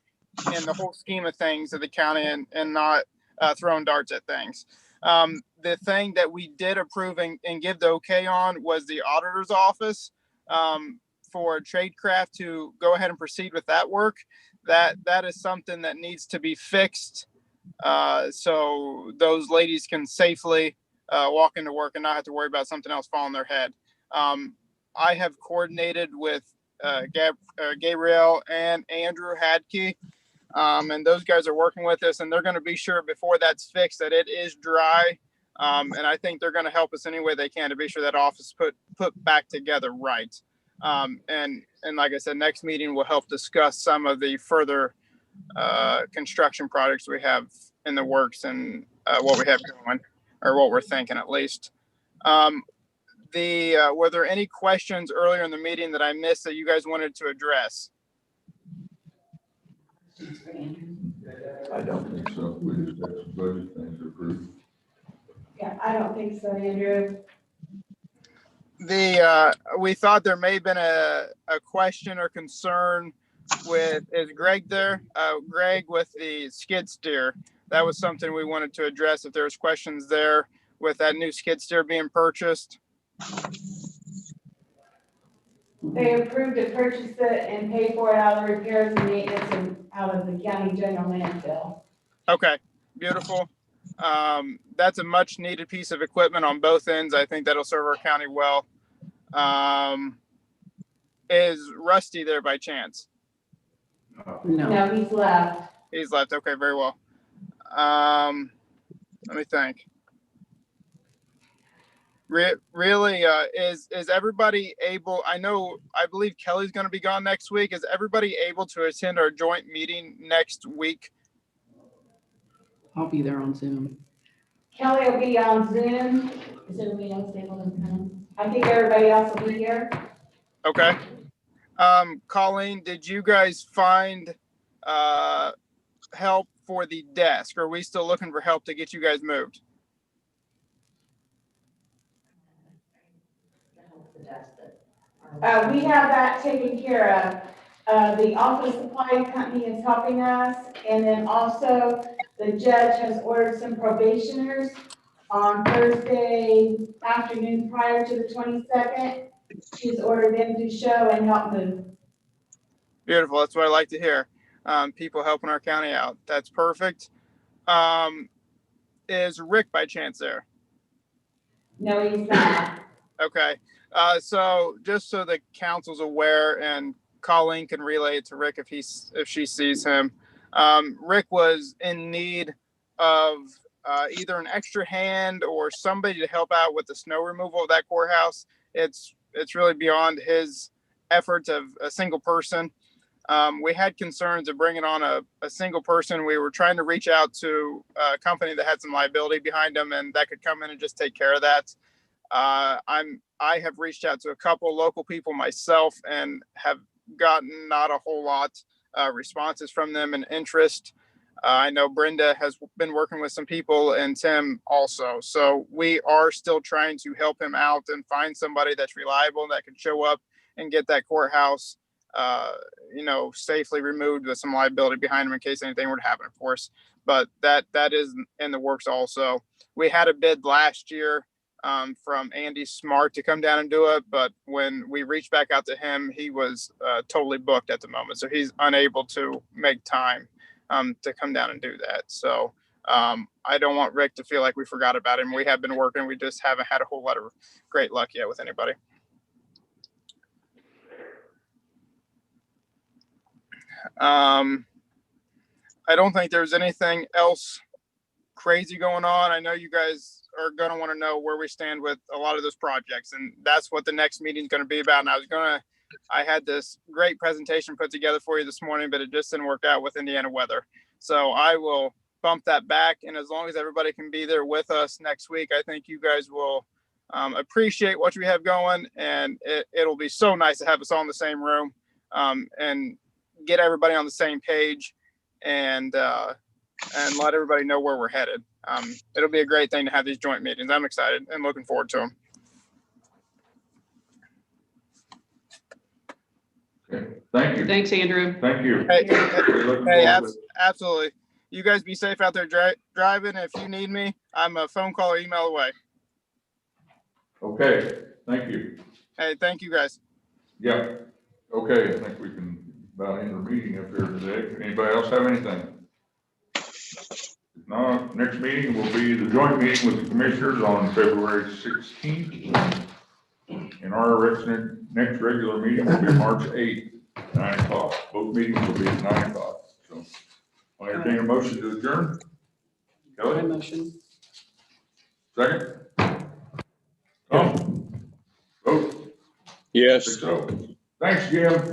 in the whole scheme of things of the county and not throwing darts at things. The thing that we did approve and give the okay on was the auditor's office for Tradecraft to go ahead and proceed with that work. That is something that needs to be fixed so those ladies can safely walk into work and not have to worry about something else falling on their head. I have coordinated with Gabrielle and Andrew Hadkey, and those guys are working with us, and they're going to be sure before that's fixed that it is dry. And I think they're going to help us any way they can to be sure that office put back together right. And like I said, next meeting will help discuss some of the further construction projects we have in the works and what we have going, or what we're thinking at least. Were there any questions earlier in the meeting that I missed that you guys wanted to address? I don't think so. We just have some budget things to approve. Yeah, I don't think so, Andrew. We thought there may have been a question or concern with, is Greg there? Greg with the skid steer. That was something we wanted to address if there was questions there with that new skid steer being purchased. They approved to purchase it and pay for it out of the repairs and maintenance and out of the county general landfill. Okay, beautiful. That's a much needed piece of equipment on both ends. I think that'll serve our county well. Is Rusty there by chance? No, he's left. He's left. Okay, very well. Let me think. Really, is everybody able? I believe Kelly's going to be gone next week. Is everybody able to attend our joint meeting next week? I'll be there on Zoom. Kelly will be on Zoom. Is everybody else able to come? I think everybody else will be here. Okay. Colleen, did you guys find help for the desk? Or are we still looking for help to get you guys moved? We have that taken care of. The office supply company is helping us, and then also the judge has ordered some probationers on Thursday afternoon prior to the 22nd. She's ordered them to show and help move. Beautiful. That's what I like to hear. People helping our county out. That's perfect. Is Rick by chance there? No, he's not. Okay. So just so the council's aware and Colleen can relay it to Rick if she sees him. Rick was in need of either an extra hand or somebody to help out with the snow removal of that courthouse. It's really beyond his efforts of a single person. We had concerns of bringing on a single person. We were trying to reach out to a company that had some liability behind them and that could come in and just take care of that. I have reached out to a couple local people myself and have gotten not a whole lot responses from them and interest. I know Brenda has been working with some people and Tim also. So we are still trying to help him out and find somebody that's reliable that can show up and get that courthouse, safely removed with some liability behind him in case anything were to happen, of course. But that is in the works also. We had a bid last year from Andy Smart to come down and do it. But when we reached back out to him, he was totally booked at the moment. So he's unable to make time to come down and do that. So I don't want Rick to feel like we forgot about him. We have been working. We just haven't had a whole lot of great luck yet with anybody. I don't think there's anything else crazy going on. I know you guys are going to want to know where we stand with a lot of those projects, and that's what the next meeting is going to be about. And I had this great presentation put together for you this morning, but it just didn't work out with Indiana weather. So I will bump that back. And as long as everybody can be there with us next week, I think you guys will appreciate what we have going. And it'll be so nice to have us all in the same room and get everybody on the same page and let everybody know where we're headed. It'll be a great thing to have these joint meetings. I'm excited and looking forward to them. Okay, thank you. Thanks, Andrew. Thank you. Hey, We're looking hey, forward to it. absolutely. You guys be safe out there driving. If you need me, I'm a phone call or email away. Okay, thank you. Hey, thank you guys. Yeah, okay, I think we can about end the meeting up here today. Anybody else have anything? If not, next meeting will be the joint meeting with the commissioners on February 16th. And our next regular meeting will be March 8th, 9 o'clock. Both meetings will be at 9 o'clock. So I entertain a motion to adjourn. My Kelly, motion. second? Tom? Vote. Yes. So, thanks, Jim.